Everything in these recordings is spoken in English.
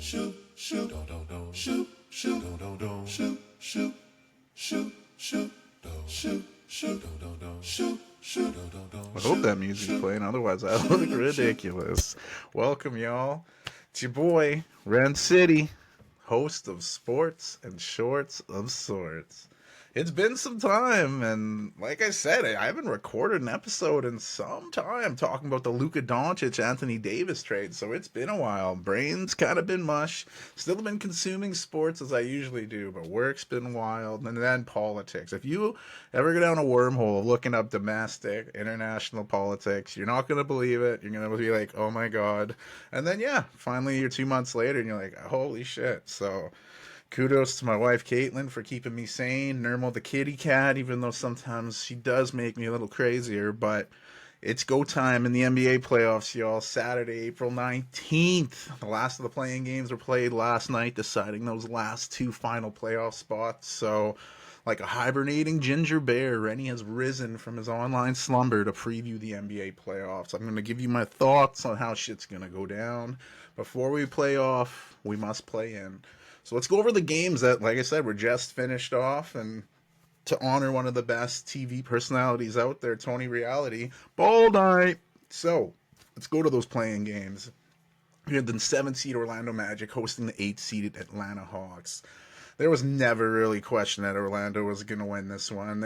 I hope that music's playing, otherwise I look ridiculous. Welcome, y'all. It's your boy, Rencity, host of Sports and Shorts of Sorts. It's been some time, and like I said, I haven't recorded an episode in some time talking about the Luka Doncic, Anthony Davis trade, so it's been a while. Brain's kind of been mush. Still been consuming sports as I usually do, but work's been wild, and then politics. If you ever go down a wormhole of looking up domestic, international politics, you're not going to believe it. You're going to be like, oh my god. And then, yeah, finally you're 2 months later, and you're like, holy shit. So kudos to my wife, Caitlin, for keeping me sane. Nermal the kitty cat, even though sometimes she does make me a little crazier. But it's go time in the NBA playoffs, y'all. Saturday, April 19th. The last of the playing games were played last night, deciding those last two final playoff spots. So, like a hibernating ginger bear, Rennie has risen from his online slumber to preview the NBA playoffs. I'm going to give you my thoughts on how shit's going to go down. Before we play off, we must play in. So let's go over the games that, like I said, were just finished off, and to honor one of the best TV personalities out there, Tony Reality, ball night. So let's go to those playing games. We had the 7-seed Orlando Magic hosting the 8-seeded Atlanta Hawks. There was never really question that Orlando was going to win this one.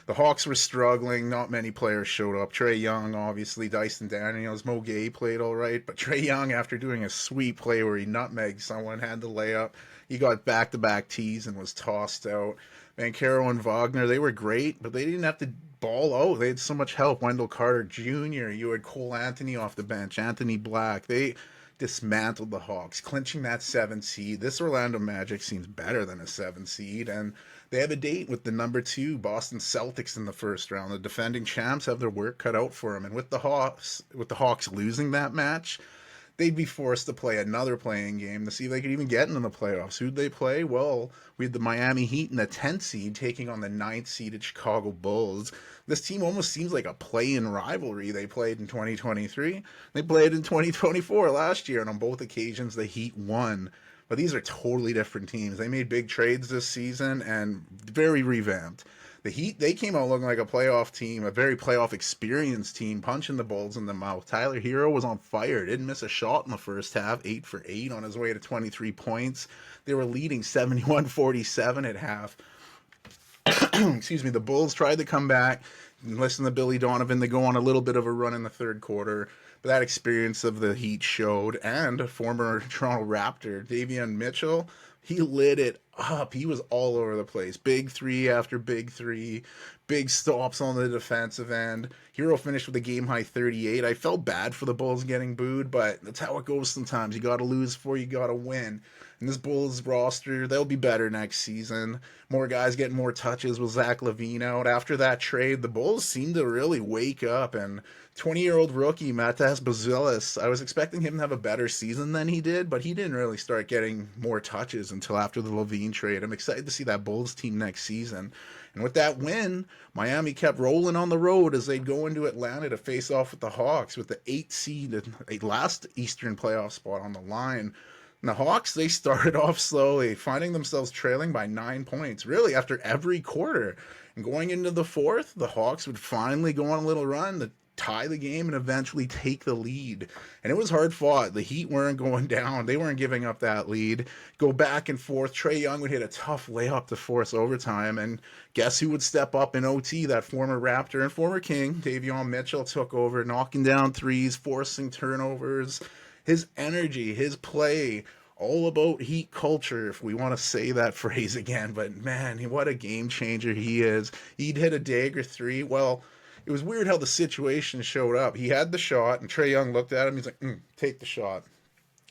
The Hawks were struggling. Not many players showed up. Trae Young, obviously, Dyson Daniels, Mo Gay played all right. But Trae Young, after doing a sweet play where he nutmegged someone, had the layup, he got back-to-back tees and was tossed out. Banchero and Wagner, they were great, but they didn't have to ball out. They had so much help. Wendell Carter Jr., you had Cole Anthony off the bench, Anthony Black. They dismantled the Hawks, clinching that 7 seed. This Orlando Magic seems better than a 7 seed, and they have a date with the number 2 Boston Celtics in the first round. The defending champs have their work cut out for them, and with the Hawks losing that match, they'd be forced to play another playing game to see if they could even get into the playoffs. Who'd they play? Well, we had the Miami Heat in the 10th seed taking on the 9th seeded Chicago Bulls. This team almost seems like a play-in rivalry. They played in 2023. They played in 2024 last year, and on both occasions the Heat won. But these are totally different teams. They made big trades this season and very revamped. The Heat, they came out looking like a playoff team, a very playoff experienced team, punching the Bulls in the mouth. Tyler Hero was on fire. Didn't miss a shot in the first half, 8 for 8 on his way to 23 points. They were leading 71-47 at half. Excuse me, the Bulls tried to come back. Listen to Billy Donovan, they go on a little bit of a run in the third quarter. But that experience of the Heat showed. And former Toronto Raptor, Davion Mitchell, he lit it up. He was all over the place. Big three after big three. Big stops on the defensive end. Hero finished with a game-high 38. I felt bad for the Bulls getting booed, but that's how it goes sometimes. You got to lose before you got to win. And this Bulls roster, they'll be better next season. More guys getting more touches with Zach LaVine out. After that trade, the Bulls seemed to really wake up, and 20-year-old rookie Matas Bazilis, I was expecting him to have a better season than he did, but he didn't really start getting more touches until after the LaVine trade. I'm excited to see that Bulls team next season. And with that win, Miami kept rolling on the road as they'd go into Atlanta to face off with the Hawks with the 8th seed and last Eastern playoff spot on the line. And the Hawks, they started off slowly, finding themselves trailing by 9 points, really, after every quarter. And going into the fourth, the Hawks would finally go on a little run to tie the game and eventually take the lead. And it was hard fought. The Heat weren't going down. They weren't giving up that lead. Go back and forth. Trae Young would hit a tough layup to force overtime. And guess who would step up in OT? That former Raptor and former King, Davion Mitchell, took over, knocking down threes, forcing turnovers. His energy, his play, all about Heat culture, if we want to say that phrase again. But man, what a game changer he is. He'd hit a dagger 3. Well, it was weird how the situation showed up. He had the shot, and Trae Young looked at him. He's like, take the shot.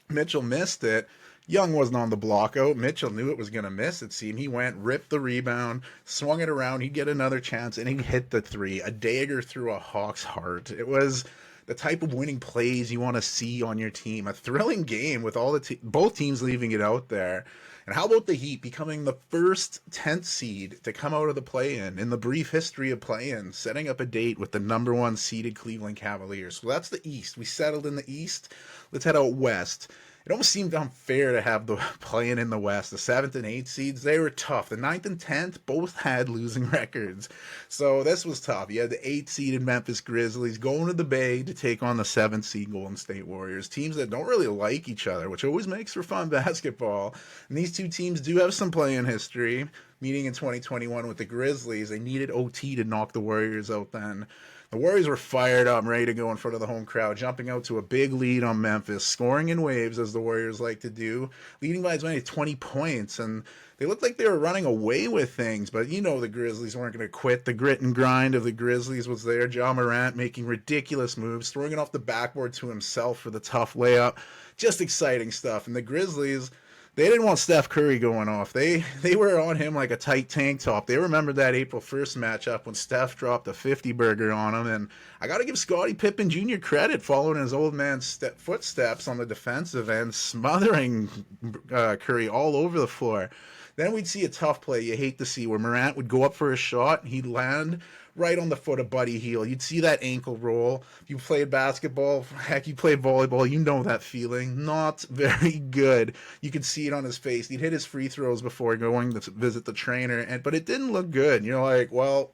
Mitchell missed it. Young wasn't on the block out. Mitchell knew it was going to miss, it seemed. He went, ripped the rebound, swung it around. He'd get another chance, and he hit the 3. A dagger through a Hawk's heart. It was the type of winning plays you want to see on your team. A thrilling game with all both teams leaving it out there. And how about the Heat becoming the first 10th seed to come out of the play-in in the brief history of play-in, setting up a date with the number 1 seeded Cleveland Cavaliers. So that's the East. We settled in the East. Let's head out west. it almost seemed unfair to have the playing in the West. The 7th and 8th seeds, they were tough. The 9th and 10th both had losing records. So this was tough. You had the 8th seeded Memphis Grizzlies going to the Bay to take on the 7th seed Golden State Warriors. Teams that don't really like each other, which always makes for fun basketball. And these two teams do have some play-in history. Meeting in 2021 with the Grizzlies, they needed OT to knock the Warriors out then. The Warriors were fired up, ready to go in front of the home crowd, jumping out to a big lead on Memphis, scoring in waves, as the Warriors like to do, leading by as many as 20 points. And they looked like they were running away with things, but you know the Grizzlies weren't going to quit. The grit and grind of the Grizzlies was there. Ja Morant making ridiculous moves, throwing it off the backboard to himself for the tough layup. Just exciting stuff. And the Grizzlies, they didn't want Steph Curry going off. They were on him like a tight tank top. They remembered that April 1st matchup when Steph dropped a 50 burger on him. And I got to give Scottie Pippen Jr. credit following his old man's footsteps on the defensive end, smothering Curry all over the floor. Then we'd see a tough play you hate to see where Morant would go up for a shot. He'd land right on the foot of Buddy Hield. You'd see that ankle roll. If you played basketball, heck, you played volleyball, you know that feeling. Not very good. You could see it on his face. He'd hit his free throws before going to visit the trainer, but it didn't look good. You're like, well,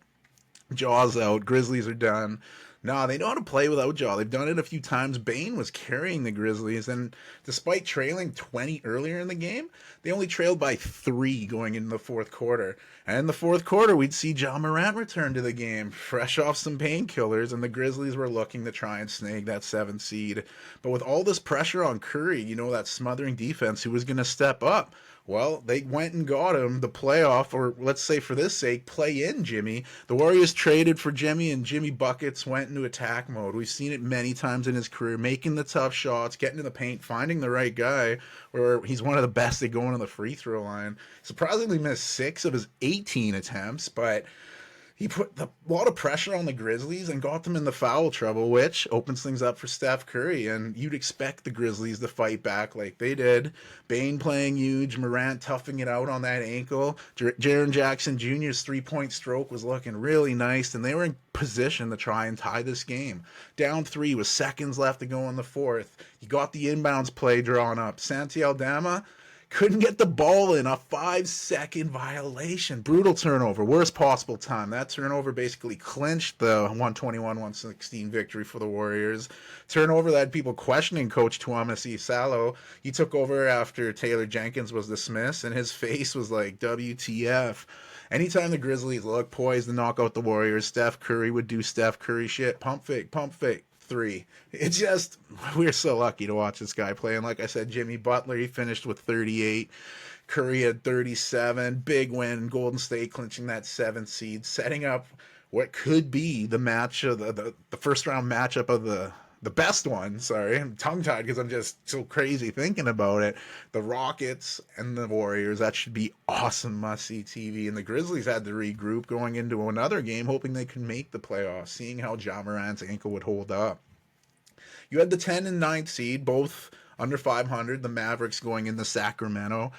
Jaw's out. Grizzlies are done. No, they know how to play without Ja. They've done it a few times. Bane was carrying the Grizzlies, and despite trailing 20 earlier in the game, they only trailed by 3 going into the fourth quarter. And in the fourth quarter, we'd see Ja Morant return to the game, fresh off some painkillers, and the Grizzlies were looking to try and snag that 7th seed. But with all this pressure on Curry, you know, that smothering defense, who was going to step up? Well, they went and got him the playoff, or let's say for this sake, play in Jimmy. The Warriors traded for Jimmy, and Jimmy Buckets went into attack mode. We've seen it many times in his career, making the tough shots, getting in the paint, finding the right guy, where he's one of the best at going to the free throw line. Surprisingly missed 6 of his 18 attempts, but he put a lot of pressure on the Grizzlies and got them in the foul trouble, which opens things up for Steph Curry. And you'd expect the Grizzlies to fight back like they did. Bane playing huge, Morant toughing it out on that ankle. Jaren Jackson Jr.'s three-point stroke was looking really nice, and they were in position to try and tie this game. Down 3 with seconds left to go in the fourth. You got the inbounds play drawn up. Santi Aldama couldn't get the ball in, a 5-second violation. Brutal turnover, worst possible time. That turnover basically clinched the 121-116 victory for the Warriors. Turnover that had people questioning Coach Tuamasi Salo. He took over after Taylor Jenkins was dismissed, and his face was like, WTF. Anytime the Grizzlies looked poised to knock out the Warriors, Steph Curry would do Steph Curry shit. Pump fake, 3. It's just, we're so lucky to watch this guy play. And like I said, Jimmy Butler, he finished with 38. Curry had 37. Big win. Golden State clinching that 7th seed, setting up what could be the match of the first round matchup of the best one. Sorry, I'm tongue-tied because I'm just so crazy thinking about it. The Rockets and the Warriors, that should be awesome must-see TV. And the Grizzlies had to regroup going into another game, hoping they could make the playoffs, seeing how Ja Morant's ankle would hold up. You had the 10 and 9th seed, both under 500, the Mavericks going into Sacramento.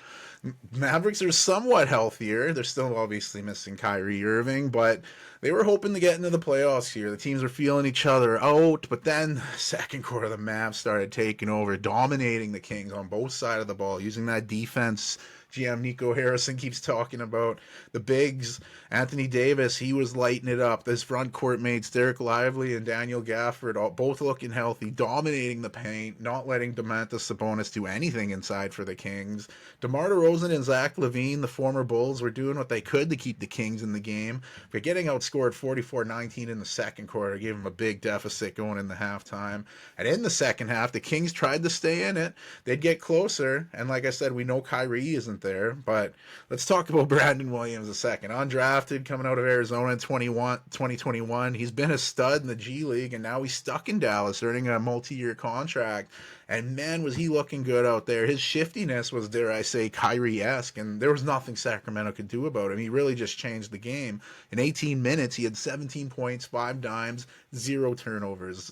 Mavericks are somewhat healthier. They're still obviously missing Kyrie Irving, but they were hoping to get into the playoffs here. The teams were feeling each other out, but then second quarter, the Mavs started taking over, dominating the Kings on both sides of the ball, using that defense GM Nico Harrison keeps talking about. The bigs, Anthony Davis, he was lighting it up. This front court mates, Derek Lively and Daniel Gafford, both looking healthy, dominating the paint, not letting Domantas Sabonis do anything inside for the Kings. DeMar DeRozan and Zach LaVine, the former Bulls, were doing what they could to keep the Kings in the game, but getting outscored 44-19 in the second quarter gave them a big deficit going into halftime. And in the second half, the Kings tried to stay in it. They'd get closer, and like I said, we know Kyrie isn't there, but let's talk about Brandon Williams a second. Undrafted, coming out of Arizona in 2021. He's been a stud in the G League, and now he's stuck in Dallas, earning a multi-year contract. And man, was he looking good out there. His shiftiness was, dare I say, Kyrie-esque, and there was nothing Sacramento could do about him. He really just changed the game. In 18 minutes, he had 17 points, 5 dimes, 0 turnovers.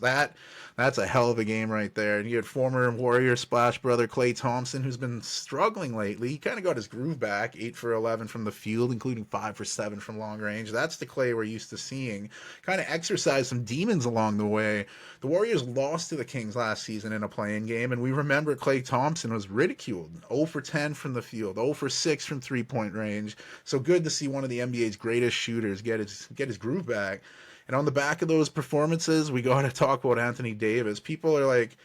That's a hell of a game right there. And you had former Warrior splash brother Klay Thompson, who's been struggling lately. He kind of got his groove back, 8 for 11 from the field, including 5 for 7 from long range. That's the Klay we're used to seeing. Kind of exercised some demons along the way. The Warriors lost to the Kings last season in a play-in game, and we remember Klay Thompson was ridiculed. 0 for 10 from the field, 0 for 6 from three-point range. So good to see one of the NBA's greatest shooters get his groove back. And on the back of those performances, we got to talk about Anthony Davis. People are like,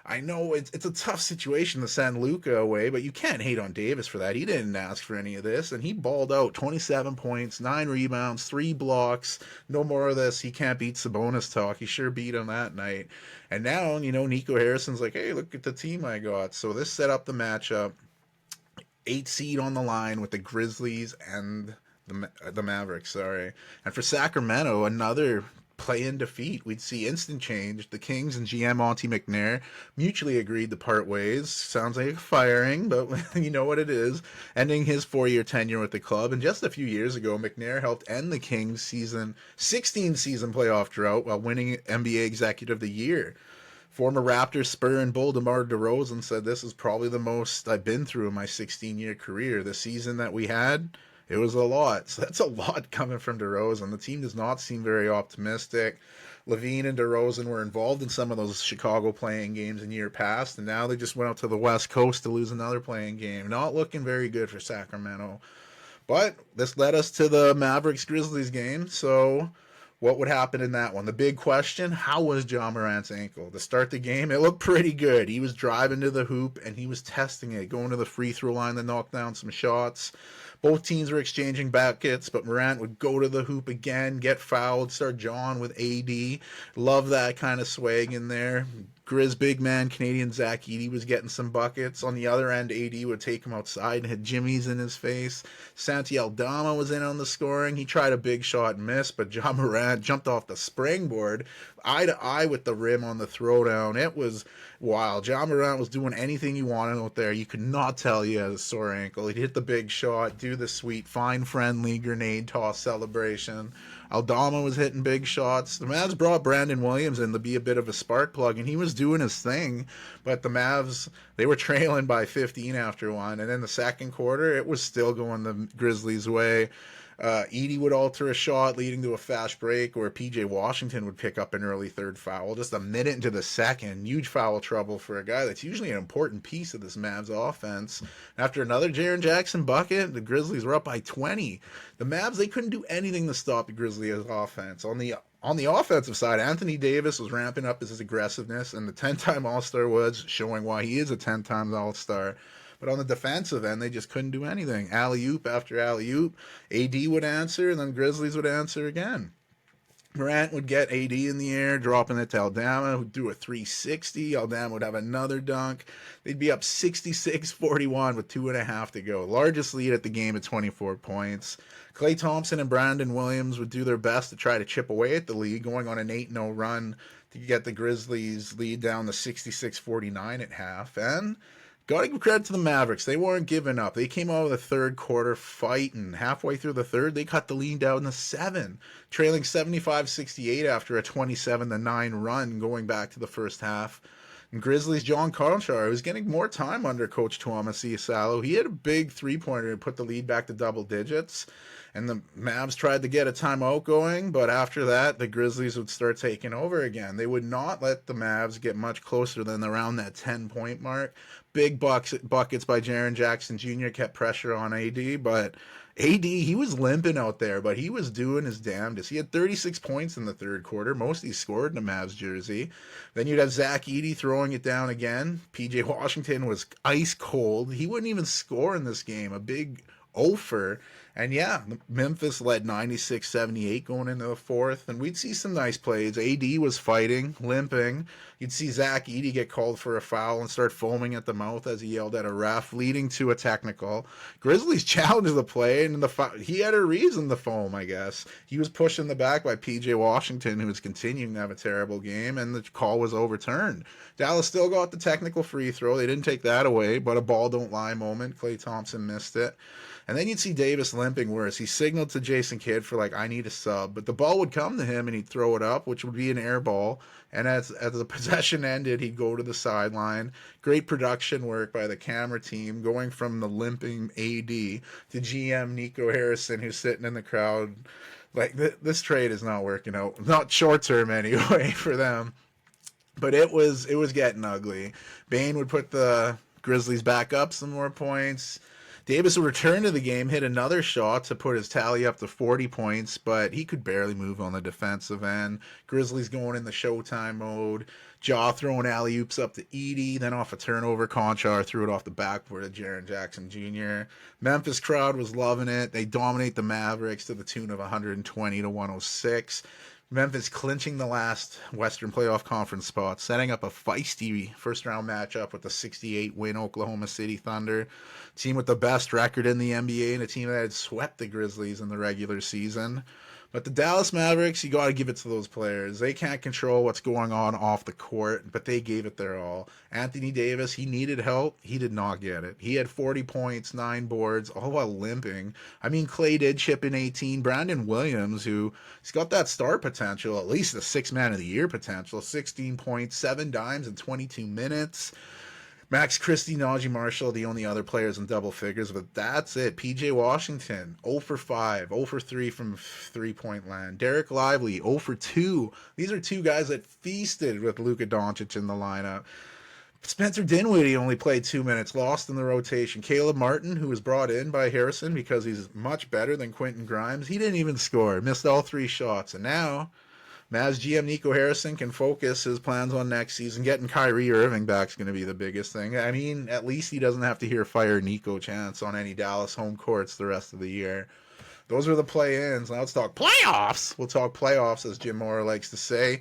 I know it's a tough situation to send Luka away, but you can't hate on Davis for that. He didn't ask for any of this, and he balled out 27 points, 9 rebounds, 3 blocks. No more of this. He can't beat Sabonis talk. He sure beat him that night. And now, Nico Harrison's like, hey, look at the team I got. So this set up the matchup. 8 seed on the line with the Grizzlies and the Mavericks, sorry. And for Sacramento, another play-in defeat. We'd see instant change. The Kings and GM Monty McNair mutually agreed to part ways. Sounds like a firing, but you know what it is. Ending his 4-year tenure with the club. And just a few years ago, McNair helped end the Kings' 16-season playoff drought while winning NBA Executive of the Year. Former Raptors, Spur, and Bull DeMar DeRozan said, this is probably the most I've been through in my 16-year career. The season that we had, it was a lot. So that's a lot coming from DeRozan. The team does not seem very optimistic. Levine and DeRozan were involved in some of those Chicago playing games in year past, and now they just went out to the West Coast to lose another playing game. Not looking very good for Sacramento. But this led us to the Mavericks-Grizzlies game, so what would happen in that one? The big question, how was Ja Morant's ankle? To start the game, it looked pretty good. He was driving to the hoop, and he was testing it, going to the free throw line to knock down some shots. Both teams were exchanging buckets, but Morant would go to the hoop again, get fouled, start jawing with AD. Love that kind of swag in there. Grizz big man, Canadian Zach Edey was getting some buckets. On the other end, AD would take him outside and hit jimmies in his face. Santi Aldama was in on the scoring. He tried a big shot and missed, but Ja Morant jumped off the springboard, eye to eye with the rim on the throwdown. It was wild. Ja Morant was doing anything he wanted out there. You could not tell he had a sore ankle. He'd hit the big shot, do the sweet, fine friendly grenade toss celebration. Aldama was hitting big shots. The Mavs brought Brandon Williams in to be a bit of a spark plug, and he was doing his thing. But the Mavs, they were trailing by 15 after one. And in the second quarter, it was still going the Grizzlies' way. Edey would alter a shot, leading to a fast break, where PJ Washington would pick up an early third foul. Just a minute into the second, huge foul trouble for a guy that's usually an important piece of this Mavs offense. After another Jaren Jackson bucket, the Grizzlies were up by 20. The Mavs, they couldn't do anything to stop the Grizzlies' offense. On the offensive side, Anthony Davis was ramping up his aggressiveness, and the 10-time All-Star was showing why he is a 10-time All-Star. But on the defensive end, they just couldn't do anything. Alley-oop after alley-oop. AD would answer, and then Grizzlies would answer again. Morant would get AD in the air, dropping it to Aldama, who'd do a 360. Aldama would have another dunk. They'd be up 66-41 with 2.5 to go. Largest lead at the game at 24 points. Klay Thompson and Brandon Williams would do their best to try to chip away at the lead, going on an 8-0 run to get the Grizzlies lead down to 66-49 at half. And got to give credit to the Mavericks. They weren't giving up. They came out of the third quarter fighting. Halfway through the third, they cut the lead down to 7, trailing 75-68 after a 27-9 run going back to the first half. And Grizzlies' John Conchar was getting more time under Coach Tuomo Asalo. He had a big three-pointer to put the lead back to double digits. And the Mavs tried to get a timeout going, but after that, the Grizzlies would start taking over again. They would not let the Mavs get much closer than around that 10-point mark. Big buckets by Jaren Jackson Jr. kept pressure on AD, but AD, he was limping out there, but he was doing his damnedest. He had 36 points in the third quarter, most he scored in the Mavs jersey. Then you'd have Zach Edey throwing it down again. PJ Washington was ice cold. He wouldn't even score in this game. A big offer. And yeah, Memphis led 96-78 going into the fourth, and we'd see some nice plays. AD was fighting, limping. You'd see Zach Edey get called for a foul and start foaming at the mouth as he yelled at a ref, leading to a technical. Grizzlies challenged the play, and he had a reason to foam, I guess. He was pushed in the back by PJ Washington, who was continuing to have a terrible game, and the call was overturned. Dallas still got the technical free throw. They didn't take that away, but a ball don't lie moment. Klay Thompson missed it. And then you'd see Davis limping worse. He signaled to Jason Kidd for like, I need a sub, but the ball would come to him and he'd throw it up, which would be an air ball. And as the possession ended, he'd go to the sideline. Great production work by the camera team, going from the limping AD to GM Nico Harrison, who's sitting in the crowd. Like, this trade is not working out, not short term anyway, for them. But it was getting ugly. Bane would put the Grizzlies back up some more points. Davis would return to the game, hit another shot to put his tally up to 40 points, but he could barely move on the defensive end. Grizzlies going in the Showtime mode. Jaw throwing alley-oops up to Edey, then off a turnover, Conchar threw it off the backboard of Jaren Jackson Jr. Memphis crowd was loving it. They dominate the Mavericks to the tune of 120 to 106. Memphis clinching the last Western Playoff Conference spot, setting up a feisty first-round matchup with the 68-win Oklahoma City Thunder, team with the best record in the NBA and a team that had swept the Grizzlies in the regular season. But the Dallas Mavericks, you got to give it to those players. They can't control what's going on off the court, but they gave it their all. Anthony Davis, he needed help. He did not get it. He had 40 points, 9 boards, all while limping. I mean, Clay did chip in 18. Brandon Williams, he's got that star potential, at least the 6th man of the year potential, 16 points, 7 dimes in 22 minutes. Max Christie, Najee Marshall, the only other players in double figures, but that's it. PJ Washington, 0 for 5, 0 for 3 from three-point land. Derek Lively, 0 for 2. These are two guys that feasted with Luka Doncic in the lineup. Spencer Dinwiddie only played 2 minutes, lost in the rotation. Caleb Martin, who was brought in by Harrison because he's much better than Quentin Grimes, he didn't even score, missed all 3 shots. And now Mavs GM Nico Harrison can focus his plans on next season. Getting Kyrie Irving back is going to be the biggest thing. I mean, at least he doesn't have to hear fire Nico chants on any Dallas home courts the rest of the year. Those are the play-ins. Now let's talk playoffs. We'll talk playoffs, as Jim Mora likes to say.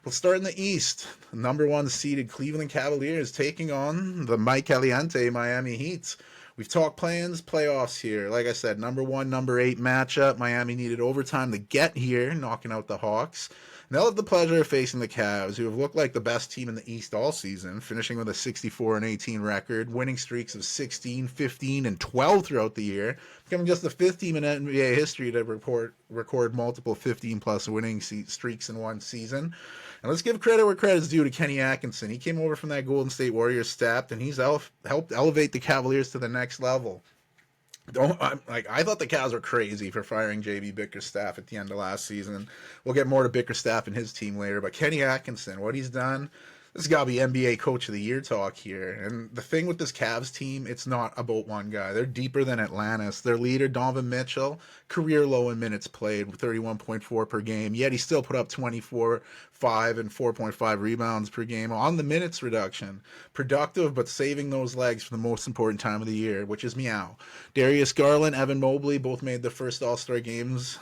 We'll start in the East. The number 1 seeded Cleveland Cavaliers taking on the Mike Caliente Miami Heat. We've talked play-ins, playoffs here. Like I said, number 1, number 8 matchup. Miami needed overtime to get here, knocking out the Hawks. And they'll have the pleasure of facing the Cavs, who have looked like the best team in the East all season, finishing with a 64-18 record, winning streaks of 16, 15, and 12 throughout the year, becoming just the 5th team in NBA history to record multiple 15-plus winning streaks in one season. And let's give credit where credit's due to Kenny Atkinson. He came over from that Golden State Warriors staff, and he's helped elevate the Cavaliers to the next level. I thought the Cavs were crazy for firing J.B. Bickerstaff at the end of last season. We'll get more to Bickerstaff and his team later, but Kenny Atkinson, what he's done, this has got to be NBA Coach of the Year talk here. And the thing with this Cavs team, it's not about one guy. They're deeper than Atlantis. Their leader, Donovan Mitchell, career low in minutes played, 31.4 per game, yet he still put up 24, 5, and 4.5 rebounds per game on the minutes reduction. Productive, but saving those legs for the most important time of the year, which is meow. Darius Garland, Evan Mobley both made the first All-Star games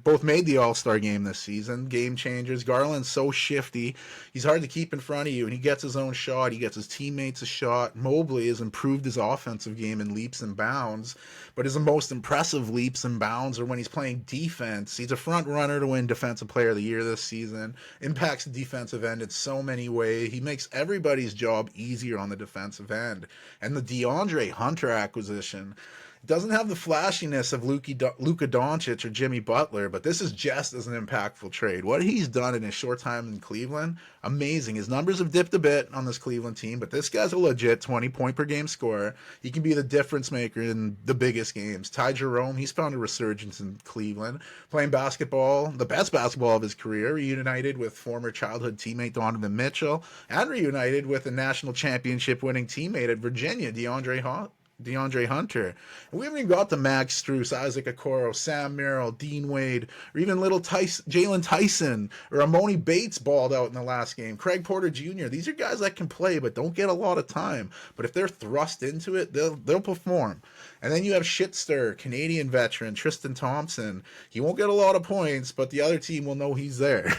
both made the All-Star game this season. Game changers. Garland's so shifty. He's hard to keep in front of you, and he gets his own shot. He gets his teammates a shot. Mobley has improved his offensive game in leaps and bounds, but his most impressive leaps and bounds are when he's playing defense. He's a front runner to win Defensive Player of the Year this season. Impacts the defensive end in so many ways. He makes everybody's job easier on the defensive end. And the DeAndre Hunter acquisition doesn't have the flashiness of Luka Doncic or Jimmy Butler, but this is just as an impactful trade. What he's done in his short time in Cleveland, amazing. His numbers have dipped a bit on this Cleveland team, but this guy's a legit 20-point-per-game scorer. He can be the difference maker in the biggest games. Ty Jerome, he's found a resurgence in Cleveland, playing basketball, the best basketball of his career, reunited with former childhood teammate Donovan Mitchell, and reunited with a national championship-winning teammate at Virginia, DeAndre Hunter. And we haven't even got the Max Strus, Isaac Okoro, Sam Merrill, Dean Wade, or even little Jalen Tyson or Amoni Bates balled out in the last game. Craig Porter Jr. These are guys that can play but don't get a lot of time. But if they're thrust into it, they'll perform. And then you have shitstir, Canadian veteran Tristan Thompson. He won't get a lot of points, but the other team will know he's there.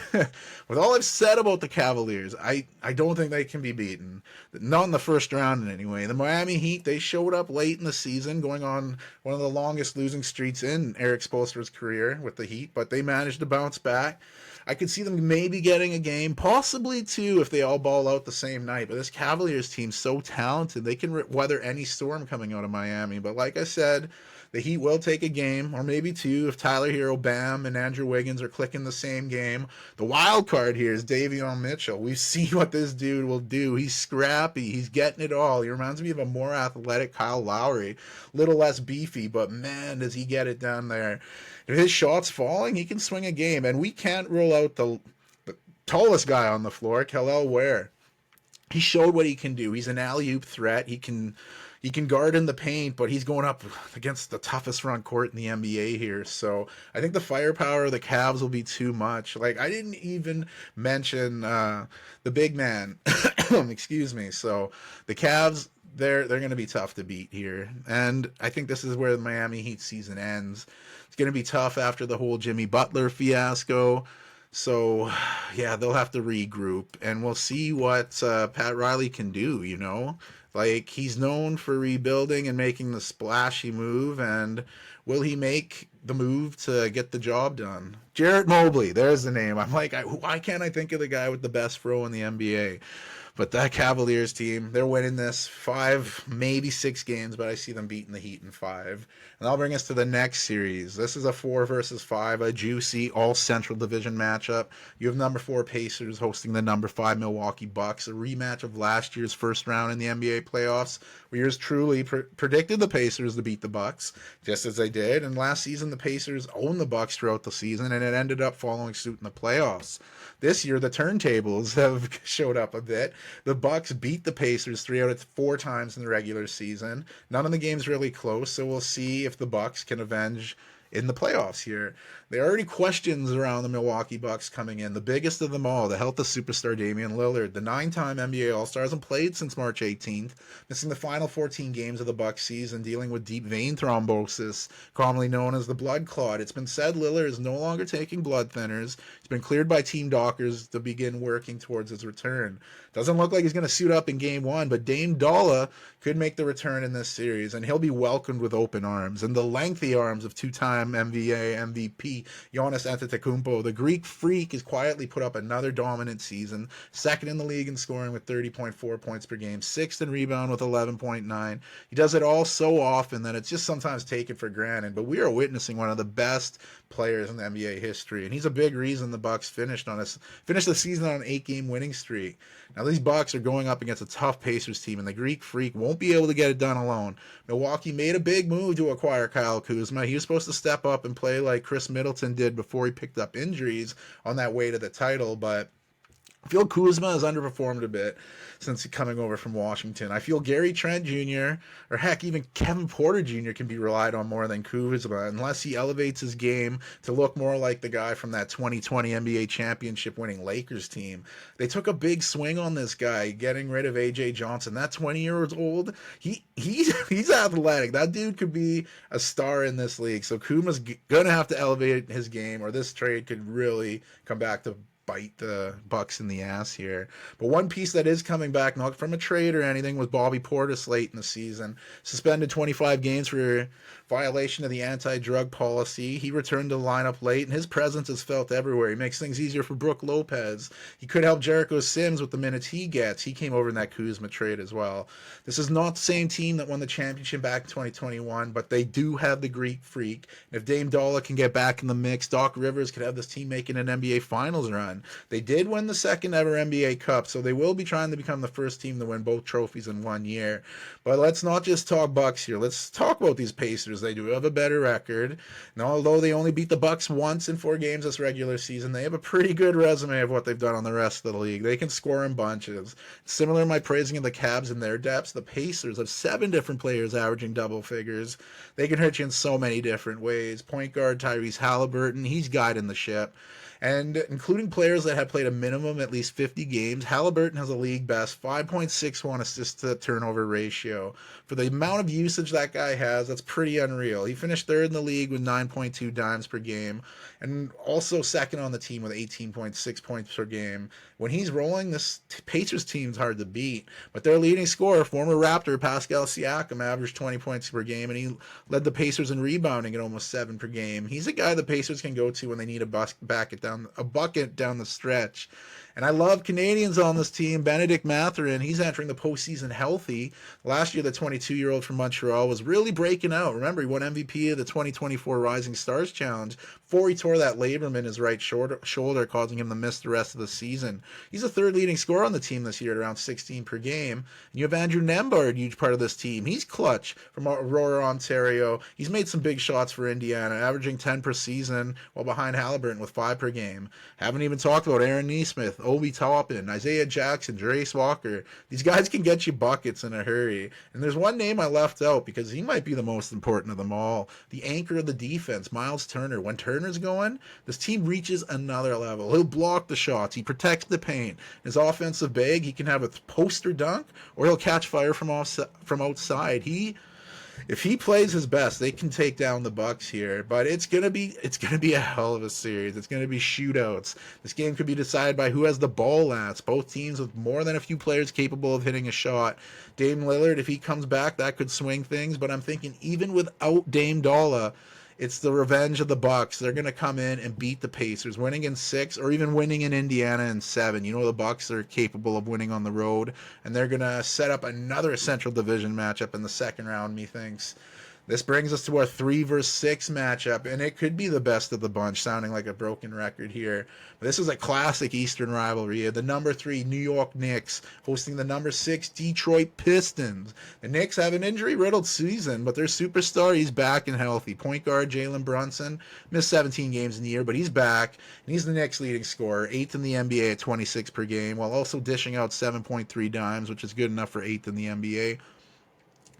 With all I've said about the Cavaliers, I don't think they can be beaten. Not in the first round anyway. The Miami Heat, they showed up late in the season, going on one of the longest losing streaks in Eric Spoelstra's career with the Heat, but they managed to bounce back. I could see them maybe getting a game, possibly two, if they all ball out the same night. But this Cavaliers team's so talented, they can weather any storm coming out of Miami. But like I said, the Heat will take a game, or maybe two, if Tyler Hero, Bam, and Andrew Wiggins are clicking the same game. The wild card here is Davion Mitchell. We've seen what this dude will do. He's scrappy. He's getting it all. He reminds me of a more athletic Kyle Lowry. Little less beefy, but man, does he get it down there. If his shot's falling, he can swing a game. And we can't rule out the tallest guy on the floor, Kel'el Ware. He showed what he can do. He's an alley-oop threat. He can guard in the paint, but he's going up against the toughest front court in the NBA here. So I think the firepower of the Cavs will be too much. Like, I didn't even mention the big man. Excuse me. So the Cavs, they're going to be tough to beat here. And I think this is where the Miami Heat season ends. It's going to be tough after the whole Jimmy Butler fiasco. So, yeah, they'll have to regroup, and we'll see what Pat Riley can do, you know? Like, he's known for rebuilding and making the splashy move, and will he make the move to get the job done? Jarret Mobley, there's the name. I'm like, why can't I think of the guy with the best throw in the NBA? But that Cavaliers team, they're winning this 5, maybe 6 games, but I see them beating the Heat in 5. And that'll bring us to the next series. This is a 4 versus 5, a juicy all-Central Division matchup. You have number 4 Pacers hosting the number 5 Milwaukee Bucks, a rematch of last year's first round in the NBA playoffs, where yours truly predicted the Pacers to beat the Bucks, just as they did. And last season, the Pacers owned the Bucks throughout the season, and it ended up following suit in the playoffs. This year, the turntables have showed up a bit. The Bucks beat the Pacers 3 out of 4 times in the regular season. None of the games really close, so we'll see if the Bucks can avenge in the playoffs here. There are already questions around the Milwaukee Bucks coming in. The biggest of them all, the health of superstar Damian Lillard. The 9-time NBA All-Star hasn't played since March 18th, missing the final 14 games of the Bucks season, dealing with deep vein thrombosis, commonly known as the blood clot. It's been said Lillard is no longer taking blood thinners. He's been cleared by team doctors to begin working towards his return. Doesn't look like he's going to suit up in Game 1, but Dame Dolla could make the return in this series, and he'll be welcomed with open arms. And the lengthy arms of 2-time NBA MVP Giannis Antetokounmpo, the Greek freak, has quietly put up another dominant season, second in the league in scoring with 30.4 points per game, 6th in rebound with 11.9. He does it all so often that it's just sometimes taken for granted, but we are witnessing one of the best players in the NBA history, and he's a big reason the Bucks finished the season on an 8-game winning streak. Now these Bucks are going up against a tough Pacers team, and the Greek freak won't be able to get it done alone. Milwaukee made a big move to acquire Kyle Kuzma. He was supposed to step up and play like Chris Middleton did before he picked up injuries on that way to the title, but I feel Kuzma has underperformed a bit since coming over from Washington. I feel Gary Trent Jr., or heck, even Kevin Porter Jr. can be relied on more than Kuzma, unless he elevates his game to look more like the guy from that 2020 NBA championship winning Lakers team. They took a big swing on this guy, getting rid of A.J. Johnson. That 20 years old, he's athletic. That dude could be a star in this league. So Kuzma's going to have to elevate his game, or this trade could really come back to bite the Bucks in the ass here. But one piece that is coming back, not from a trade or anything, was Bobby Portis late in the season. Suspended 25 games for violation of the anti-drug policy. He returned to the lineup late, and his presence is felt everywhere. He makes things easier for Brook Lopez. He could help Jericho Sims with the minutes he gets. He came over in that Kuzma trade as well. This is not the same team that won the championship back in 2021, but they do have the Greek freak. And if Dame Dolla can get back in the mix, Doc Rivers could have this team making an NBA Finals run. They did win the second ever NBA Cup, so they will be trying to become the first team to win both trophies in 1 year. But let's not just talk Bucks here. Let's talk about these Pacers. They do have a better record. And although they only beat the Bucks once in 4 games this regular season, they have a pretty good resume of what they've done on the rest of the league. They can score in bunches. Similar to my praising of the Cavs and their depths, the Pacers have 7 different players averaging double figures. They can hurt you in so many different ways. Point guard Tyrese Halliburton, he's guiding the ship. And including players that have played a minimum at least 50 games, Halliburton has a league best 5.61 assist to turnover ratio. For the amount of usage that guy has, that's pretty unreal. He finished 3rd in the league with 9.2 dimes per game, and also 2nd on the team with 18.6 points per game. When he's rolling, this Pacers team's hard to beat. But their leading scorer, former Raptor Pascal Siakam, averaged 20 points per game, and he led the Pacers in rebounding at almost 7 per game. He's a guy the Pacers can go to when they need to back it down down the stretch. And I love Canadians on this team. Benedict Mathurin, he's entering the postseason healthy. Last year, the 22-year-old from Montreal was really breaking out. Remember, he won MVP of the 2024 Rising Stars Challenge before he tore that labrum in his right shoulder, causing him to miss the rest of the season. He's a third leading scorer on the team this year at around 16 per game. And you have Andrew Nembhard, huge part of this team. He's clutch from Aurora, Ontario. He's made some big shots for Indiana, averaging 10 per season, while behind Halliburton with 5 per game. Haven't even talked about Aaron Nesmith, Obi Toppin, Isaiah Jackson, Jarace Walker. These guys can get you buckets in a hurry. And there's one name I left out because he might be the most important of them all. The anchor of the defense, Miles Turner. When Turner's going, this team reaches another level. He'll block the shots. He protects the paint. His offensive bag, he can have a poster dunk or he'll catch fire from outside. If he plays his best, they can take down the Bucks here. But it's gonna be a hell of a series. It's gonna be shootouts. This game could be decided by who has the ball last. Both teams with more than a few players capable of hitting a shot. Dame Lillard, if he comes back, that could swing things. But I'm thinking even without Dame Dolla, it's the revenge of the Bucks. They're going to come in and beat the Pacers, winning in 6 or even winning in Indiana in 7. You know the Bucks are capable of winning on the road, and they're going to set up another Central Division matchup in the second round, methinks. This brings us to our 3 versus 6 matchup, and it could be the best of the bunch, sounding like a broken record here. But this is a classic Eastern rivalry. The number 3 New York Knicks hosting the number 6 Detroit Pistons. The Knicks have an injury-riddled season, but their superstar, he's back and healthy. Point guard Jalen Brunson missed 17 games in the year, but he's back, and he's the Knicks' leading scorer, 8th in the NBA at 26 per game, while also dishing out 7.3 dimes, which is good enough for 8th in the NBA.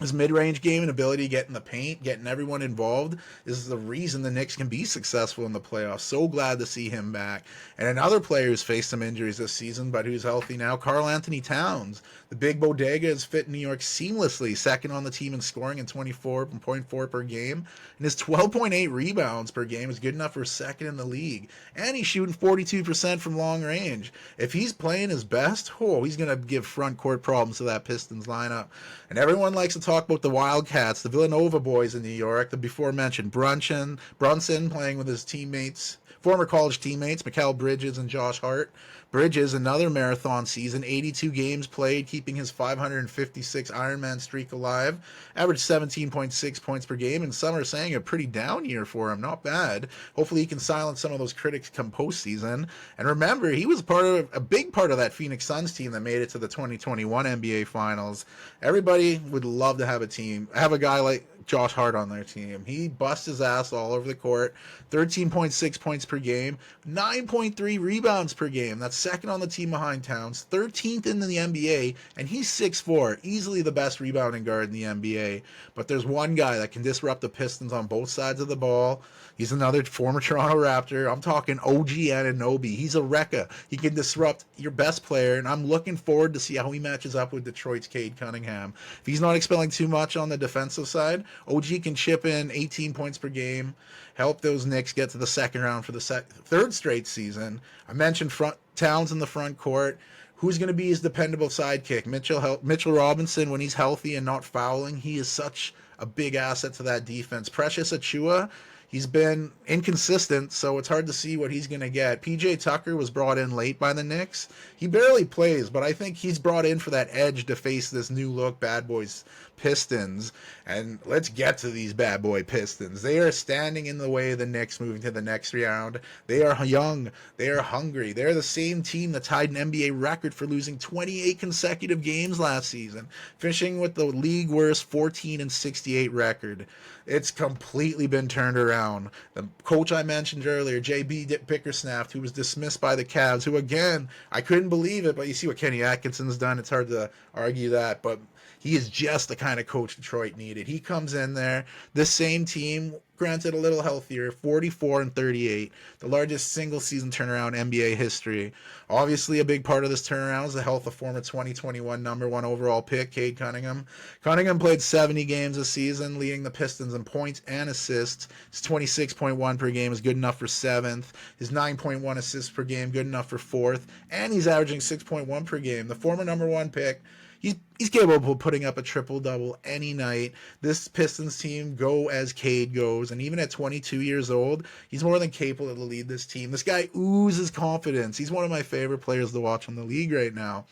His mid-range game and ability to get in the paint, getting everyone involved, is the reason the Knicks can be successful in the playoffs. So glad to see him back. And another player who's faced some injuries this season, but who's healthy now, Karl Anthony Towns. The big bodega has fit New York seamlessly, second on the team in scoring at 24.4 per game. And his 12.8 rebounds per game is good enough for second in the league. And he's shooting 42% from long range. If he's playing his best, he's going to give front court problems to that Pistons lineup. And everyone likes to talk about the Wildcats, the Villanova boys in New York, the before-mentioned Brunson playing with his teammates, former college teammates, Mikal Bridges and Josh Hart. Bridges, another marathon season, 82 games played, keeping his 556 Ironman streak alive, averaged 17.6 points per game, and some are saying a pretty down year for him. Not bad. Hopefully he can silence some of those critics come postseason. And remember, he was a big part of that Phoenix Suns team that made it to the 2021 NBA Finals. Everybody would love to have a guy like Josh Hart on their team. He busts his ass all over the court, 13.6 points per game, 9.3 rebounds per game. That's second on the team behind Towns, 13th in the NBA, and he's 6'4", easily the best rebounding guard in the NBA. But there's one guy that can disrupt the Pistons on both sides of the ball. He's another former Toronto Raptor. I'm talking OG Anunoby. He's a wrecker. He can disrupt your best player, and I'm looking forward to see how he matches up with Detroit's Cade Cunningham. If he's not expelling too much on the defensive side, OG can chip in 18 points per game, help those Knicks get to the second round for the third straight season. I mentioned Towns in the front court. Who's going to be his dependable sidekick? Mitchell Robinson, when he's healthy and not fouling, he is such a big asset to that defense. Precious Achiuwa, he's been inconsistent, so it's hard to see what he's going to get. PJ Tucker was brought in late by the Knicks. He barely plays, but I think he's brought in for that edge to face this new look Bad Boys Pistons. And let's get to these Bad Boy Pistons. They are standing in the way of the Knicks moving to the next round. They are young. They are hungry. They're the same team that tied an NBA record for losing 28 consecutive games last season, finishing with the league worst 14-68 record. It's completely been turned around. The coach I mentioned earlier, J.B. Bickerstaff, who was dismissed by the Cavs, who again, I couldn't believe it, but you see what Kenny Atkinson's done. It's hard to argue that, but he is just the kind of coach Detroit needed. He comes in there, this same team, granted a little healthier, 44-38, the largest single season turnaround in NBA history. Obviously, a big part of this turnaround is the health of former 2021 number 1 overall pick, Cade Cunningham. Cunningham played 70 games this season, leading the Pistons in points and assists. His 26.1 per game is good enough for 7th. His 9.1 assists per game, good enough for 4th. And he's averaging 6.1 per game. The former number 1 pick, He's capable of putting up a triple-double any night. This Pistons team go as Cade goes, and even at 22 years old, he's more than capable to lead this team. This guy oozes confidence. He's one of my favorite players to watch in the league right now.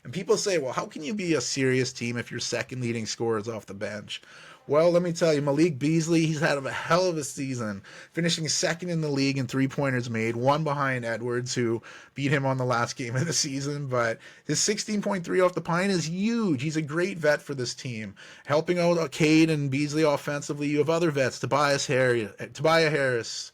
And people say, well, how can you be a serious team if your second leading scorer is off the bench? Well, let me tell you, Malik Beasley, he's had a hell of a season, finishing second in the league in three-pointers made, one behind Edwards, who beat him on the last game of the season. But his 16.3 off the pine is huge. He's a great vet for this team. Helping out Cade and Beasley offensively, you have other vets, Tobias Harris,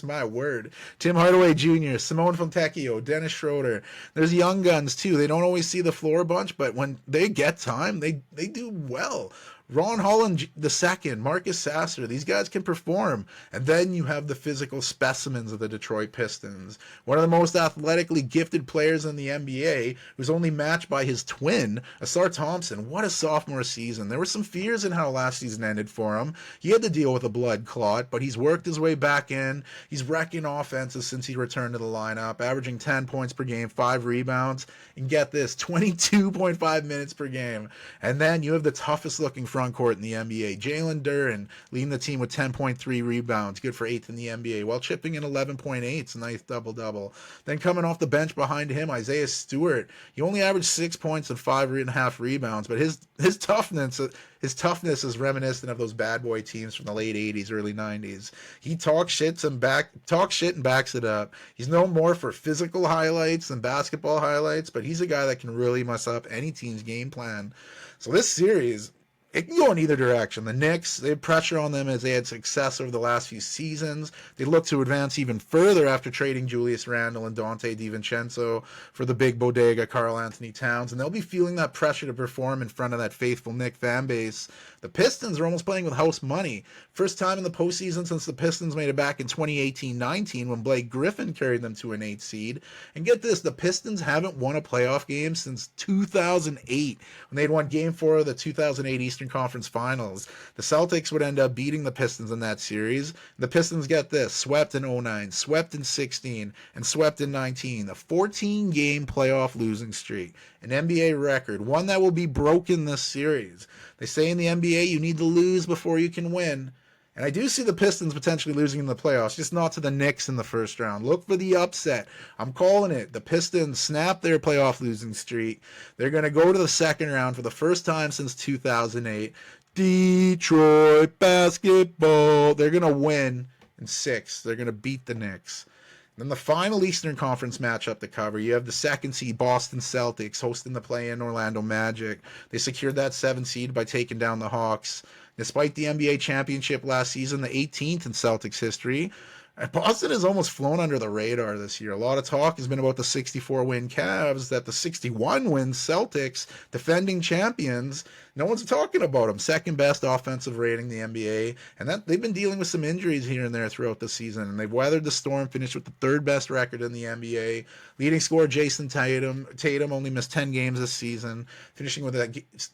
my word. Tim Hardaway Jr., Simone Fontecchio, Dennis Schroeder. There's young guns, too. They don't always see the floor a bunch, but when they get time, they do well. Ron Holland II, Marcus Sasser, these guys can perform. And then you have the physical specimens of the Detroit Pistons. One of the most athletically gifted players in the NBA, who's only matched by his twin, Asar Thompson. What a sophomore season. There were some fears in how last season ended for him. He had to deal with a blood clot, but he's worked his way back in. He's wrecking offenses since he returned to the lineup, averaging 10 points per game, 5 rebounds, and get this, 22.5 minutes per game. And then you have the toughest looking front court in the NBA. Jalen Duren leading the team with 10.3 rebounds, good for 8th in the NBA, while chipping in 11.8. It's a nice double-double. Then coming off the bench behind him, Isaiah Stewart. He only averaged 6 points and 5.5 rebounds, but his toughness is reminiscent of those bad boy teams from the late 80s, early 90s. He talks shit and backs it up. He's known more for physical highlights than basketball highlights, but he's a guy that can really mess up any team's game plan. So this series, it can go in either direction. The Knicks, they had pressure on them as they had success over the last few seasons. They look to advance even further after trading Julius Randle and Dante DiVincenzo for the big bodega Karl Anthony Towns, and they'll be feeling that pressure to perform in front of that faithful Knick fan base. The Pistons are almost playing with house money. First time in the postseason since the Pistons made it back in 2018-19 when Blake Griffin carried them to an 8th seed. And get this, the Pistons haven't won a playoff game since 2008 when they'd won Game 4 of the 2008 Eastern Conference Finals. The Celtics would end up beating the Pistons in that series. The Pistons, get this, swept in 09, swept in 16, and swept in 19. A 14-game playoff losing streak. An NBA record, one that will be broken this series. They say in the NBA you need to lose before you can win. And I do see the Pistons potentially losing in the playoffs, just not to the Knicks in the first round. Look for the upset. I'm calling it. The Pistons snap their playoff losing streak. They're going to go to the second round for the first time since 2008. Detroit basketball. They're going to win in 6. They're going to beat the Knicks. Then the final Eastern Conference matchup to cover, you have the second seed Boston Celtics hosting the play-in Orlando Magic. They secured that 7th seed by taking down the Hawks. Despite the NBA championship last season, the 18th in Celtics history, Boston has almost flown under the radar this year. A lot of talk has been about the 64-win Cavs, that the 61-win Celtics, defending champions, no one's talking about them. Second best offensive rating in the NBA, and that they've been dealing with some injuries here and there throughout the season, and they've weathered the storm, finished with the 3rd best record in the NBA. Leading scorer Jason Tatum only missed 10 games this season, finishing with a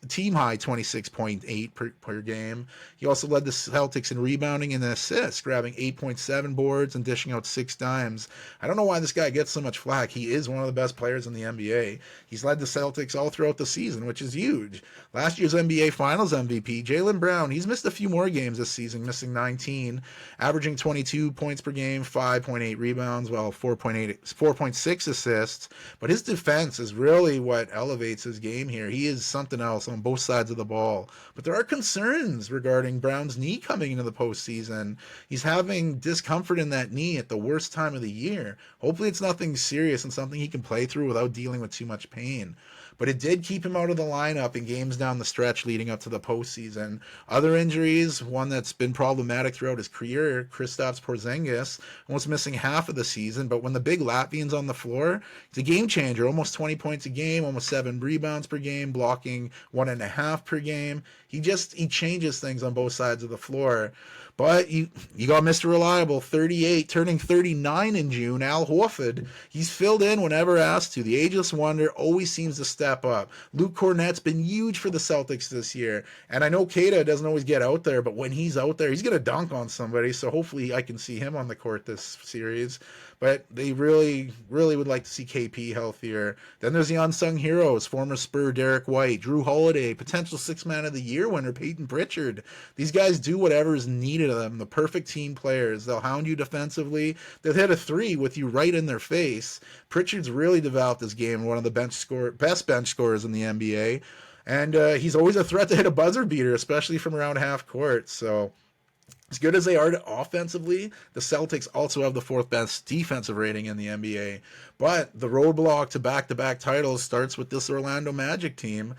team-high 26.8 per game. He also led the Celtics in rebounding and assists, grabbing 8.7 boards and dishing out 6 dimes. I don't know why this guy gets so much flack. He is one of the best players in the NBA. He's led the Celtics all throughout the season, which is huge. Last year's NBA Finals MVP, Jaylen Brown, he's missed a few more games this season, missing 19, averaging 22 points per game, 5.8 rebounds, 4.6 assists. But his defense is really what elevates his game here. He is something else on both sides of the ball. But there are concerns regarding Brown's knee coming into the postseason. He's having discomfort in that knee at the worst time of the year. Hopefully it's nothing serious and something he can play through without dealing with too much pain. But it did keep him out of the lineup in games down the stretch leading up to the postseason. Other injuries, one that's been problematic throughout his career, Kristaps Porzingis, almost missing half of the season. But when the big Latvian's on the floor, he's a game changer. Almost 20 points a game, almost 7 rebounds per game, blocking 1.5 per game. He changes things on both sides of the floor. But you got Mr. Reliable, 38, turning 39 in June, Al Horford. He's filled in whenever asked to. The ageless wonder always seems to step up. Luke Cornett's been huge for the Celtics this year. And I know Keita doesn't always get out there, but when he's out there, he's going to dunk on somebody. So hopefully I can see him on the court this series. but they really, really would like to see KP healthier. Then there's the unsung heroes, former Spur Derek White, Drew Holiday, potential Sixth Man of the Year winner Peyton Pritchard. These guys do whatever is needed of them. The perfect team players. They'll hound you defensively. They'll hit a three with you right in their face. Pritchard's really developed his game, one of the best bench scorers in the NBA. And he's always a threat to hit a buzzer beater, especially from around half court. So as good as they are offensively, the Celtics also have the fourth best defensive rating in the NBA. But the roadblock to back-to-back titles starts with this Orlando Magic team.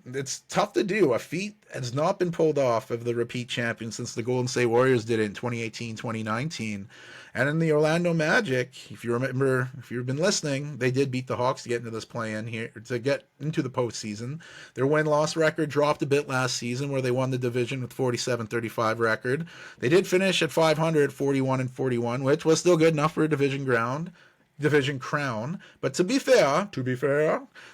It's tough to do. A feat has not been pulled off of the repeat champions since the Golden State Warriors did it in 2018, 2019. And in the Orlando Magic, if you remember, if you've been listening, they did beat the Hawks to get into this play-in here, to get into the postseason. Their win-loss record dropped a bit last season, where they won the division with 47-35 record. They did finish at 500, 41-41, which was still good enough for a division crown. But to be fair,